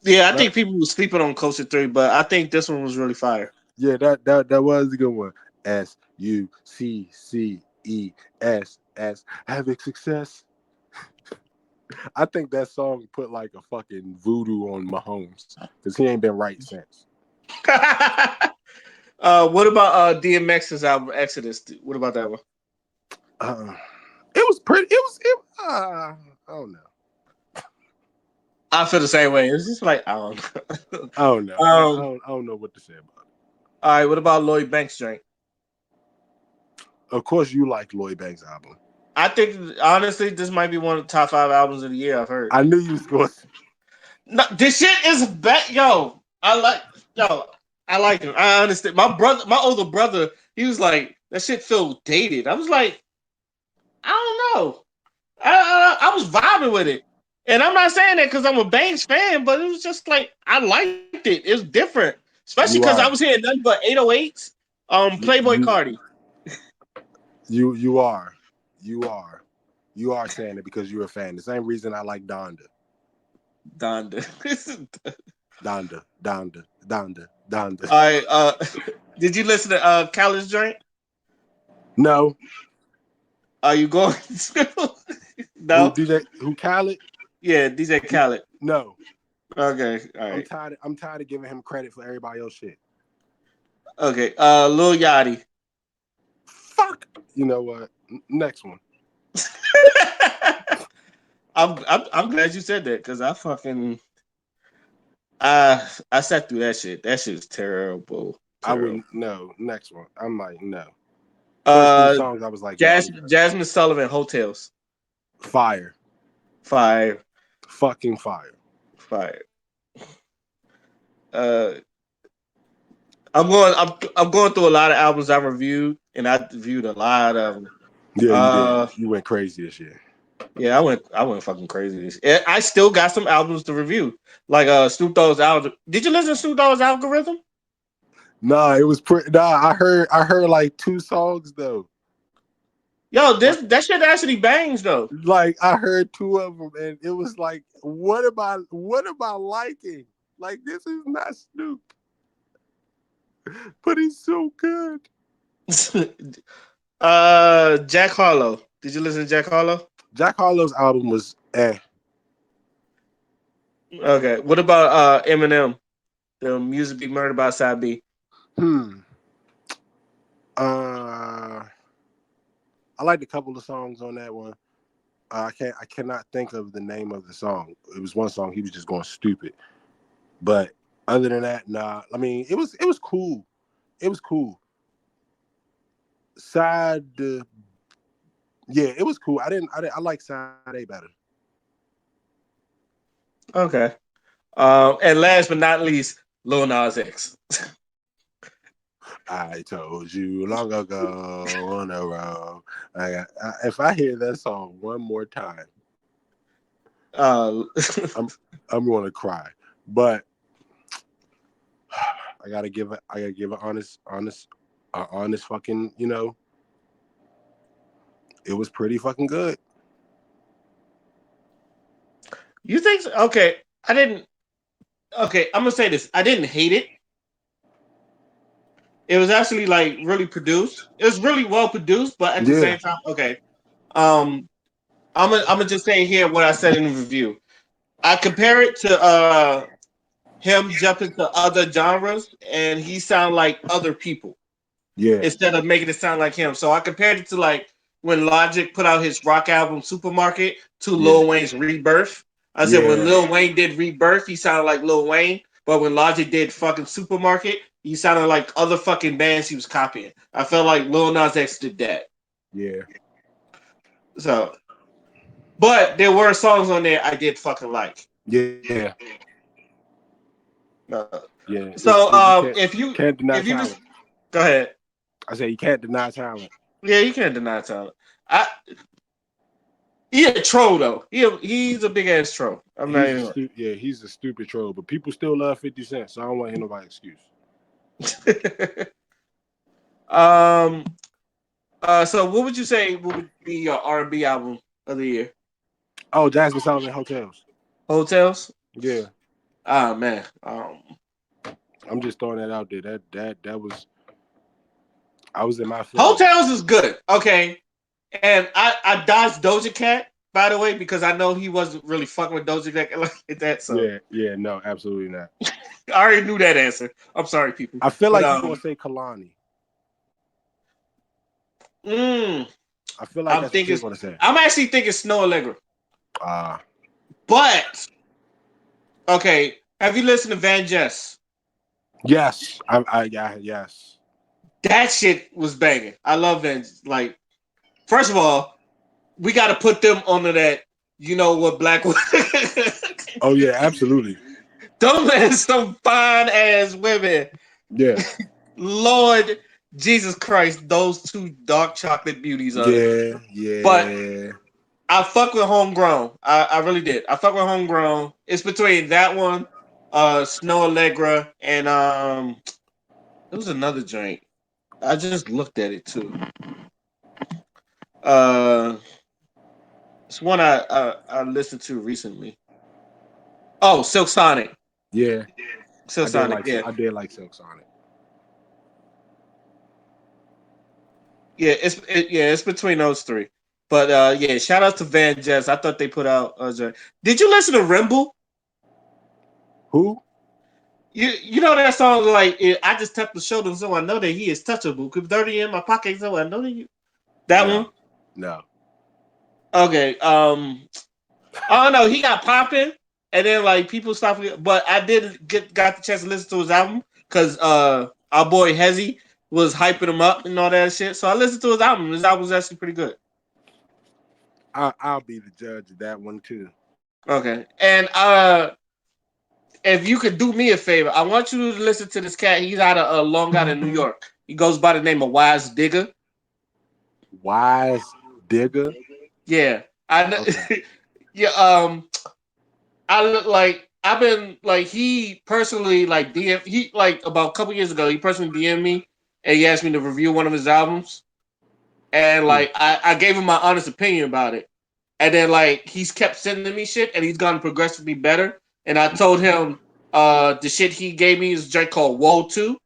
Yeah, I That, think people were sleeping on Culture 3, but I think this one was really fire. yeah, that was a good one. SUCCESS, having success. I think that song put like a fucking voodoo on Mahomes because he ain't been right since. What about DMX's album Exodus? What about that one? Uh, it was pretty. I don't know. I feel the same way. It's just like I don't know. I don't know. I don't know what to say about it. All right, what about Lloyd Banks' joint? Of course, you like Lloyd Banks' album. I think honestly, this might be one of the top 5 albums of the year I've heard. I knew you was going. No, this shit is bad, yo. I like him. I understand. My older brother, he was like, that shit feel dated. I was like, I don't know. I was vibing with it, and I'm not saying that because I'm a Banks fan, but it was just like I liked it. It was different, especially because You I was are. hearing nothing but 808s. You Playboy you Cardi. you are. You are. You are saying it because you're a fan. The same reason I like Donda. Donda. Donda. All right. Did you listen to Khaled's joint? No. Are you going to? Who No. DJ? Who Khaled? Yeah, DJ Khaled. No. Okay. All I'm right. tired. I'm tired of giving him credit for everybody else shit. Okay. Lil Yachty. Fuck. You know what? Next one. I'm glad you said that because I sat through that shit. That shit's terrible. I Terrible. wouldn't. No. Next one. I'm like no. First three Uh, songs, I was like, yeah, I'm good. Jasmine Sullivan, Hotels. Fire. Fire. Fucking fire. Fire. Uh, I'm going through a lot of albums I reviewed, and I reviewed a lot of them. Yeah, you did. Uh, You went crazy this year. yeah, I went fucking crazy. I still got some albums to review, like Snoop Dogg's album. Did you listen to Snoop Dogg's algorithm? Nah, it was pretty. Nah, I heard like 2 songs though. Yo, Like, that shit actually bangs though. like I heard 2 of them, and it was like, what am I liking? Like, this is not Snoop, but he's so good. Jack Harlow. Did you listen to Jack Harlow? Jack Harlow's album was Okay. What about Eminem? The music be murdered by Side B. Hmm. Uh, I liked a couple of songs on that one. I cannot think of the name of the song. It was one song he was just going stupid. But other than that, nah. I mean, it was cool. It was cool. Side, yeah, it was cool. I like Side A better. Okay. And last but not least, Lil Nas X. I told you long ago on the road. If I hear that song one more time, uh, I'm going to cry. But I gotta give an honest fucking. It was pretty fucking good. you think so? Okay. I'm gonna say this. I didn't hate it. It was actually like really produced. It was really well produced, but at the Yeah, same time, okay. Um, I'm gonna just say here what I said in the review. I compare it to him jumping to other genres, and he sound like other people yeah, instead of making it sound like him. So I compared it to like when Logic put out his rock album Supermarket to yeah, Lil Wayne's Rebirth. I said when yeah, Lil Wayne did Rebirth, he sounded like Lil Wayne, but when Logic did fucking Supermarket, he sounded like other fucking bands he was copying. I felt like Lil Nas X did that. yeah, So, but there were songs on there I did fucking like. yeah, Uh, yeah. so You can't deny if you just talent. go ahead. I say you can't deny talent. Yeah, you can't deny talent. I He a troll though. He's a big ass troll. I'm not even. He's a stupid troll, but people still love 50 Cent, so I don't want to hear nobody's excuse. um. So what would you say would be your R&B album of the year? Oh, Jasmine Sullivan Hotels. Hotels. Yeah, Ah man. I'm just throwing that out there. That was I was in my feelings. Hotels is good. Okay. And I dodged Doja Cat, by the way, because I know he wasn't really fucking with Doja Cat like that. So Yeah, no, absolutely not. I already knew that answer. I'm sorry, people. I feel But like you're gonna say Kalani. mm, I feel like I'm that's what thinking. you're gonna say. I'm actually thinking Snow Allegra. Ah, But okay, have you listened to Van Jess? yes, yeah, yes. That shit was banging. I love Van. Like, first of all, we got to put them under that. You know what, black women. Oh yeah, absolutely. Them and some fine ass women. Yeah, Lord Jesus Christ, those two dark chocolate beauties are there. yeah, But yeah. I fuck with Homegrown. I really did. I fuck with Homegrown. It's between that one, Snow Allegra, and there was another joint. I just looked at it too. Uh, it's one I listened to recently. Oh, Silk Sonic. Yeah, Silk Sonic. Yeah, I did like Silk Sonic. yeah. It's between those three. But yeah, shout out to Van Jess. I thought they put out a joint. Did you listen to Rimble? Who? You know that song like I just tapped the shoulder so I know that he is touchable. Keep 30 in my pocket so I know that you. That one. No, no. Okay. Oh no, he got popping, and then like people stopped. But I didn't got the chance to listen to his album because our boy Hezzy was hyping him up and all that shit. So I listened to his album. His album was actually pretty good. I'll be the judge of that one too. Okay, and if you could do me a favor, I want you to listen to this cat. He's out of Long Island, New York. He goes by the name of Wise Digger. Wise Digger. Yeah, I Okay. yeah. I look like I've been like he personally like DM he like about a couple years ago he personally DM'd me and he asked me to review one of his albums and Hmm. like I gave him my honest opinion about it and then like he's kept sending me shit and he's gotten progressively better and I told him the shit he gave me is a joint called Woe 2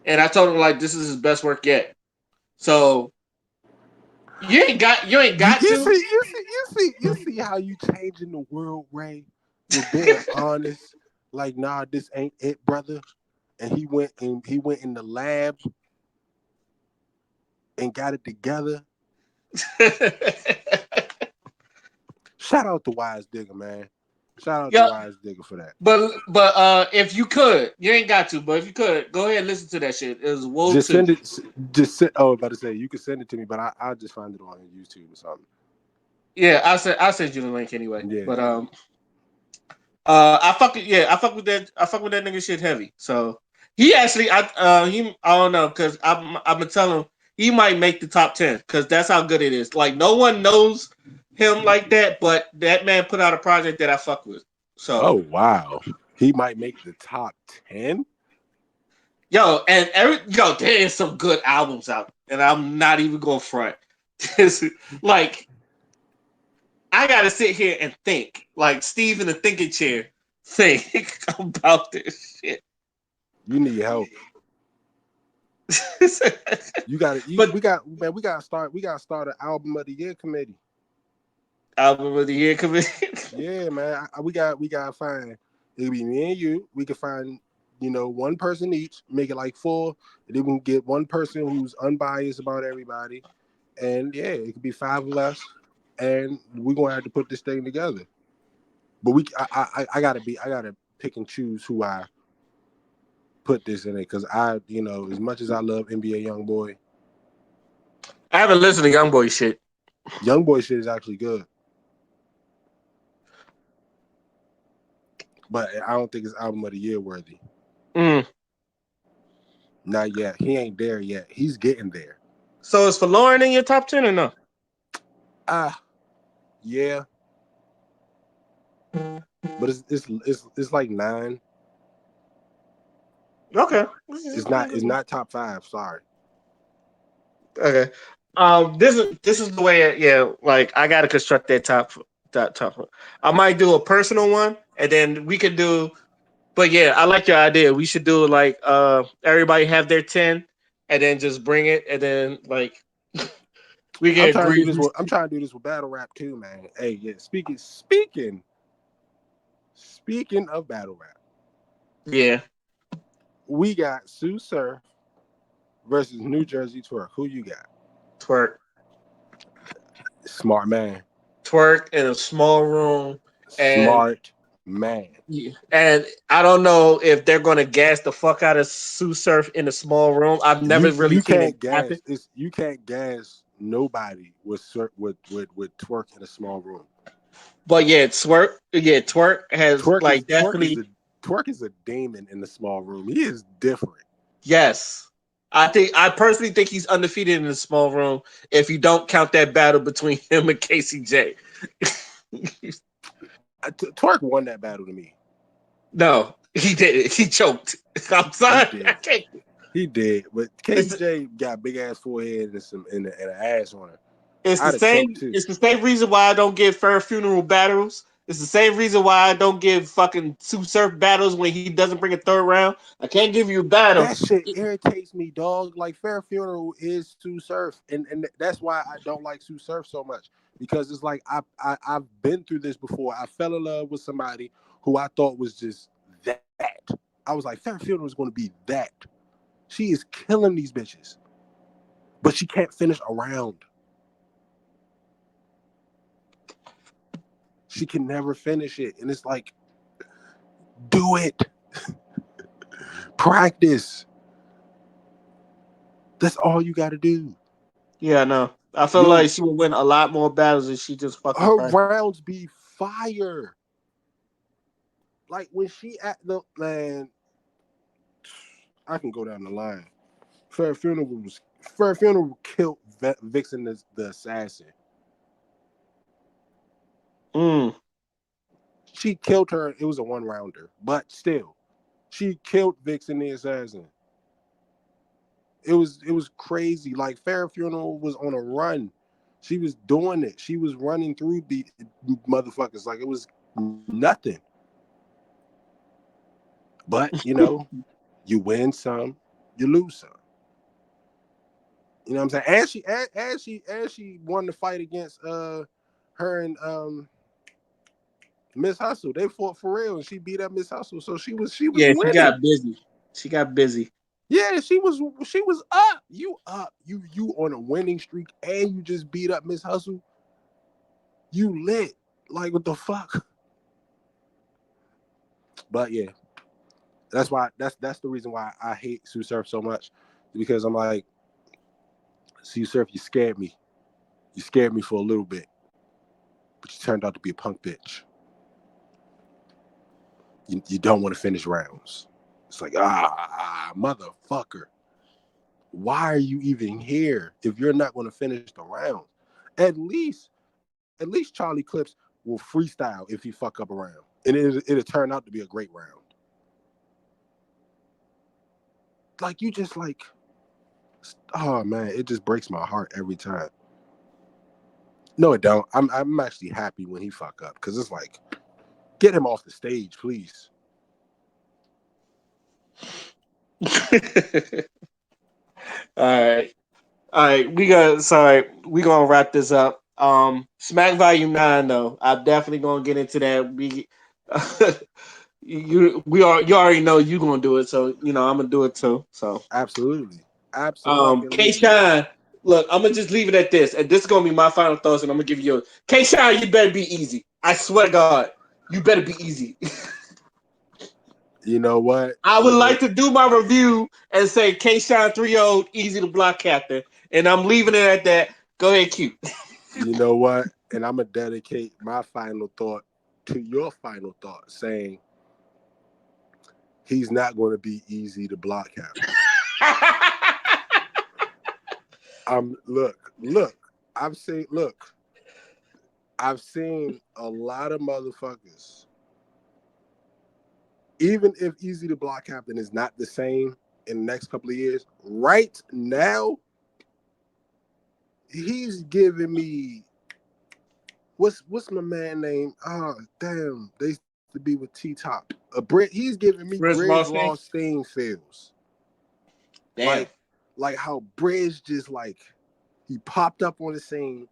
and I told him like this is his best work yet so you ain't got to. You see how you changing the world, Ray, with being honest. Like, nah, this ain't it, brother. And he went in the lab and got it together. Shout out to Wise Digger, man. Shout out to Yeah, Wise Digger for that. but if you could, you ain't got to, but if you could, go ahead and listen to that shit. It was Woe Just 2. send it. Just send. Oh, about to say you can send it to me, but I'll just find it on YouTube or something. Yeah, I sent you the link anyway. Yeah. But I fuck with that nigga shit heavy. So he actually I don't know because I'm gonna tell him he might make the top 10 because that's how good it is. Like no one knows him like that, but that man put out a project that I fuck with. Oh So wow, he might make the top 10. there is some good albums out, and I'm not even going front. Like I gotta sit here and think, like Steve in the thinking chair, think about this shit. You need help. You got to. But We got to start an album of the year committee. album of the year coming. Yeah, man. We got to find. It'll be me and you. We can find, one person each. Make it like 4. And then we can get one person who's unbiased about everybody. And yeah, it could be 5 of us. And we're gonna have to put this thing together. But I gotta pick and choose who I put this in it because as much as I love NBA I haven't listened to Young Boy shit. YoungBoy shit is actually good, but I don't think it's album of the year worthy. Mm. Not yet. He ain't there yet. He's getting there. So is Lauren in your top 10 or no? Yeah, but it's like 9. Okay. It's not top 5. Sorry. Okay. This is the way. Yeah, like I gotta construct that top. I might do a personal one, and then we could do. But yeah, I like your idea. We should do like everybody have their 10, and then just bring it, and then like we I'm can trying to do agree. this. I'm trying to do this with battle rap too, man. Hey, yeah. Speaking of battle rap, Yeah, we got Sue Surf versus New Jersey Twerk. Who you got? twerk, Smart man. twerk in a small room, and Smart man. yeah, and I don't know if they're gonna gas the fuck out of Sue Surf in a small room. I've never really You seen it can't happen. gas. You can't gas nobody with Twerk in a small room. But twerk has like Twerk is definitely. a Twerk is a demon in the small room. He is different. Yes. I personally think he's undefeated in the small room if you don't count that battle between him and Casey J. Twerk won that battle to me. No, he did it. He choked. I'm He sorry. I did. can't. He did. But It's KCJ got big ass forehead and an ass on her. it's the I'd have choked same. too. It's the same reason why I don't give Fair Funeral battles. It's the same reason why I don't give fucking Sue Surf battles when he doesn't bring a third round. I can't give you a battle. That shit irritates me, dog. Like Fair Funeral is Sue Surf, and that's why I don't like Sue Surf so much because it's like I've been through this before. I fell in love with somebody who I thought was just that. I was like, Fair Funeral is going to be that. She is killing these bitches, but she can't finish a round. She can never finish it, and it's like, do it, practice. That's all you got to do. Yeah, no. I feel Yo, like she would win a lot more battles if she just fucking her practiced. rounds be fire. Like when she at the man, I can go down the line. Fair Funeral killed Vixen the assassin. Mm. She killed her. It was a 1-rounder, but still, she killed Vixen the assassin. It was crazy. Like Fair Funeral was on a run. She was doing it. She was running through the motherfuckers like it was nothing. But you win some, you lose some. You know what I'm saying? And she won the fight against her and Miss Hustle. They fought for real and she beat up Miss Hustle. So she was Yeah, she winning. got busy. She got busy. Yeah, she was up. You up. You on a winning streak and you just beat up Miss Hustle. You lit. Like what the fuck? But yeah, that's the reason why I hate Sue Surf so much. Because I'm like, Sue Surf, you scared me. You scared me for a little bit. But you turned out to be a punk bitch. You don't want to finish rounds. It's like, motherfucker. Why are you even here if you're not going to finish the round? At least Charlie Clips will freestyle if he fuck up a round. And it'll turn out to be a great round. Like, you just like, oh man, it just breaks my heart every time. No, it don't. I'm actually happy when he fuck up because it's like, get him off the stage, please. right. All right, we gonna wrap this up. Smack Volume 9 though. I'm definitely gonna get into that. You already know you gonna do it, so you know I'm gonna do it too. So Absolutely. Absolutely. K Shine, look, I'm gonna just leave it at this. And this is gonna be my final thoughts, and I'm gonna give you yours. K Shine, you better be easy. I swear to God, you better be easy. You know what? I would You know, like to do my review and say K Shine 3-0, easy to block captain. And I'm leaving it at that. Go ahead, Q. you know what? And I'm gonna dedicate my final thought to your final thought, saying he's not going to be easy to block captain. Look. I've seen look. I've seen a lot of motherfuckers. Even if easy to block captain is not the same in the next couple of years, right now he's giving me what's my man name? Oh damn, they used to be with T Top. He's giving me Chris Bridge Mossman. Lawstein feels Damn. like how Bridge just like he popped up on the scene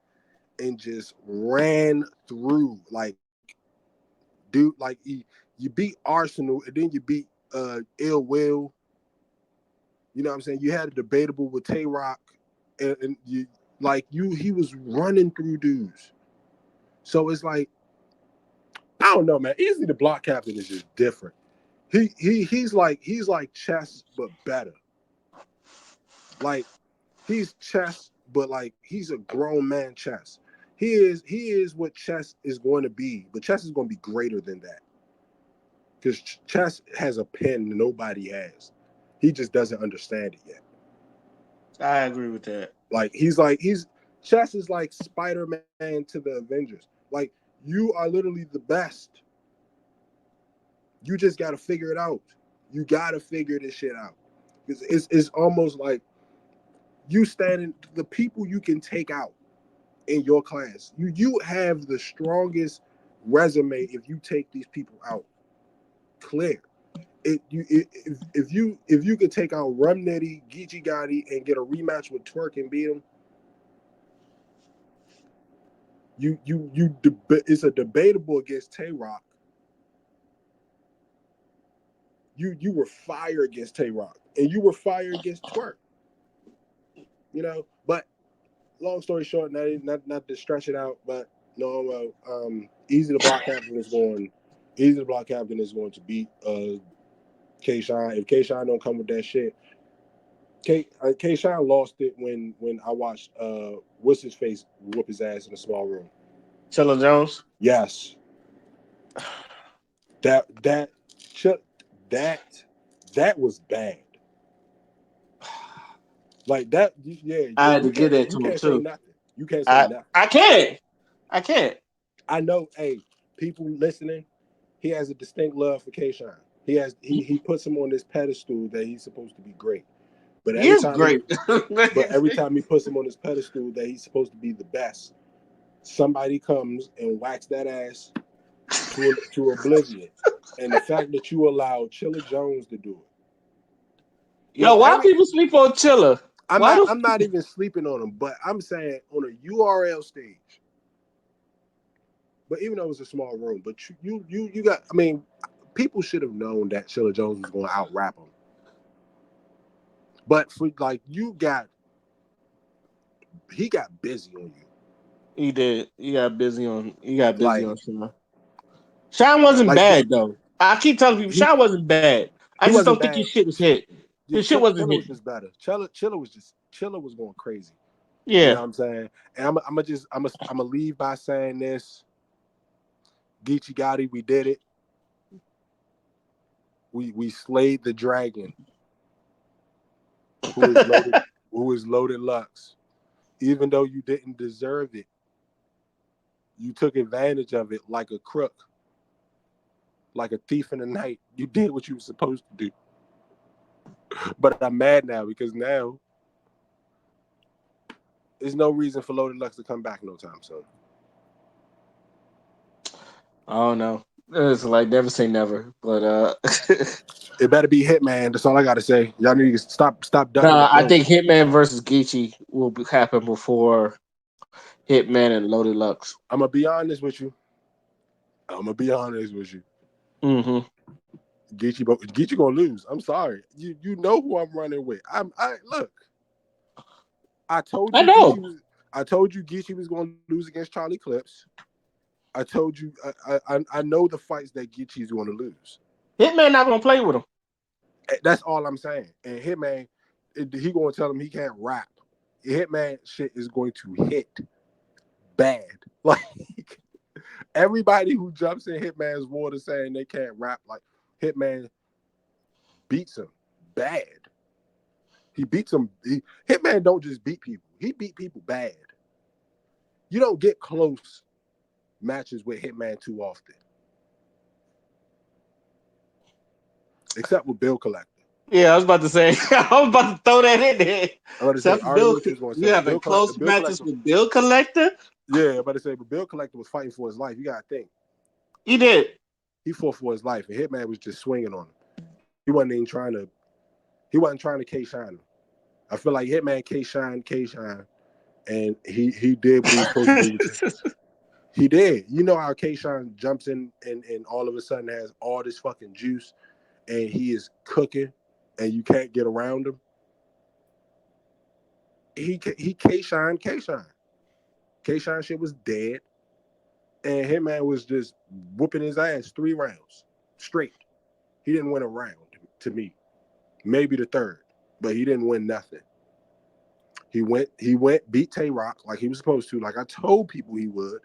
and just ran through like dude like you beat Arsenal and then you beat Ill Will. You know what I'm saying? You had a debatable with Tay Rock and you like he was running through dudes. So it's like I don't know, man. Easy the block captain is just different. He's like chess but better. Like he's chess, but like he's a grown man chess. He is what chess is going to be, but chess is going to be greater than that because chess has a pen that nobody has. He just doesn't understand it yet. I agree with that. He's chess is like Spider-Man to the Avengers. Like you are literally the best. You just got to figure it out. You got to figure this shit out. It's almost like you standing the people you can take out in your class. You have the strongest resume if you take these people out. Clear. If you could take out Rumnitty, Geechee Gotti, and get a rematch with Twerk and beat him, it's a debatable against Tay Rock. You were fire against Tay Rock, and you were fire against Twerk. You know, but long story short, not to stretch it out, but no, easy to block captain is going. Easy to block captain is going to beat K Shine. If K Shine don't come with that shit, K Shine lost it when I watched what's his face whoop his ass in a small room. Chilla Jones. Yes, that that that that was bad. Like that, yeah. I had You to get can't that you to him can't say too. nothing. You can't say I nothing. I can't. I can't. I know. Hey, people listening, he has a distinct love for K Shine. He puts him on this pedestal that he's supposed to be great. But He is great. every time he puts him on this pedestal that he's supposed to be the best, somebody comes and whacks that ass to oblivion. And the fact that you allowed Chilla Jones to do it. Yo, why people sleep on Chilla? Why do I'm not even sleeping on him, but I'm saying on a URL stage. But even though it was a small room, but you got. I mean, people should have known that Chilla Jones was going to out rap him. But for like he got busy on you. he did? He got busy on. He got busy Like on Sean. Sean wasn't like bad though. I keep telling people he Sean wasn't bad. I he just don't wasn't think his bad. shit was hit. Yeah, His shit wasn't Chilla was hitting. just better. Chilla was going crazy. You know Yeah. what I'm saying? And I'm gonna leave by saying this. Geechee Gotti, we did it. We slayed the dragon, who is loaded Lux. Even though you didn't deserve it, you took advantage of it like a crook, like a thief in the night. You did what you were supposed to do. But I'm mad now because now there's no reason for Loaded Lux to come back no time soon. I don't know. It's like never say never, but It better be Hitman. That's all I gotta say. Y'all need to stop ducking the nah, I bullet. think Hitman versus Geechee will happen before Hitman and Loaded Lux. I'm gonna be honest with you. I'm gonna be honest with you. Mm-hmm. Geechee gonna lose. I'm sorry. You know who I'm running with. I look. I told I you know. Geechee was gonna lose against Charlie Clips. I told you I know the fights that Geechee's gonna lose. Hitman not gonna play with him. That's all I'm saying. And Hitman, he gonna tell him he can't rap. Hitman shit is going to hit bad. Like everybody who jumps in Hitman's water saying they can't rap, like Hitman beats him bad. He beats him. Hitman don't just beat people. He beat people bad. You don't get close matches with Hitman too often, except with Bill Collector. Yeah, I was about to say. I was about to throw that in there. I'm about to say, Except I for already knew Bill, what you was going to you say. having close Bill matches Collector. with Bill Collector. Yeah, I'm about to say, but Bill Collector was fighting for his life. You got to think. He did. He fought for his life, and Hitman was just swinging on him. He wasn't even trying to. He wasn't trying to K-shine him. I feel like Hitman K-shine, and he did what he was supposed to do. He did. You know how K-shine jumps in and all of a sudden has all this fucking juice, and he is cooking, and you can't get around him. He K-shine. K-shine shit was dead, and Hitman was just whooping his ass 3 rounds straight. He didn't win a round to me. Maybe the third, but he didn't win nothing. He went, beat Tay Rock like he was supposed to, like I told people he would.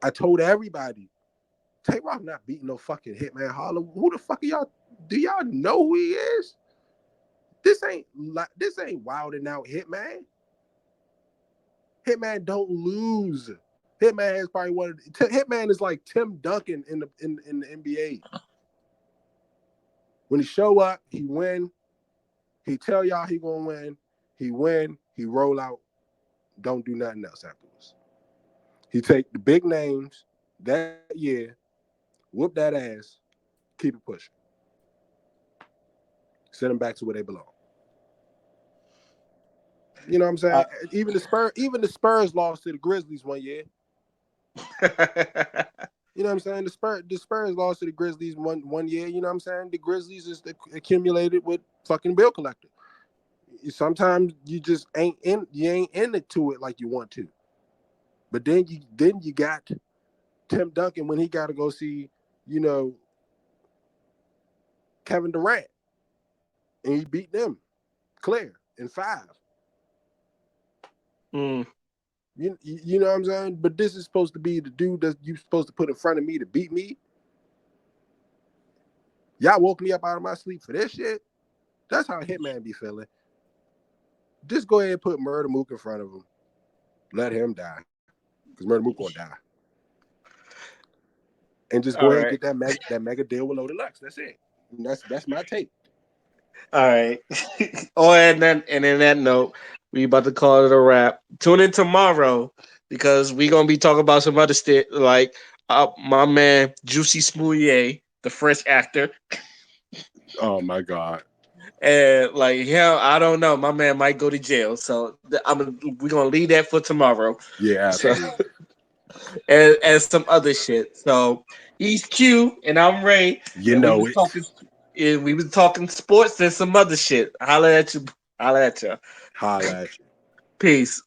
I told everybody, Tay Rock not beating no fucking Hitman Holler. Who the fuck are y'all? Do y'all know who he is? This ain't wilding out Hitman. Hitman don't lose. Hitman is probably Hitman is like Tim Duncan in the NBA. When he show up, he win. He tell y'all he gonna win. He win. He roll out. Don't do nothing else afterwards. He take the big names that year, whoop that ass, keep it pushing. Send them back to where they belong. You know what I'm saying? Even the Spurs lost to the Grizzlies one year. You know what I'm saying? The Spurs lost to the Grizzlies one year. You know what I'm saying? The Grizzlies is accumulated with fucking bill collector. Sometimes you just ain't in it to it like you want to. But then you got Tim Duncan when he got to go see, you know, Kevin Durant, and he beat them clear in 5. Mm. You know what I'm saying? But this is supposed to be the dude that you supposed to put in front of me to beat me. Y'all woke me up out of my sleep for this shit. That's how Hitman be feeling. Just go ahead and put Murder Mook in front of him. Let him die. Because Murder Mook gonna die. And just go ahead and get that mega deal with Loaded Lux. That's it. And that's my take. All right. Oh, and in that note, we about to call it a wrap. Tune in tomorrow because we gonna be talking about some other shit like my man Juicy Smouye, the French actor. Oh my God. And like hell, I don't know. My man might go to jail. So we're gonna leave that for tomorrow. Yeah, So absolutely. and some other shit. So he's Q and I'm Ray. You And know it. we was talking sports and some other shit. Holla at you. Holla at you. Holla at you. Peace.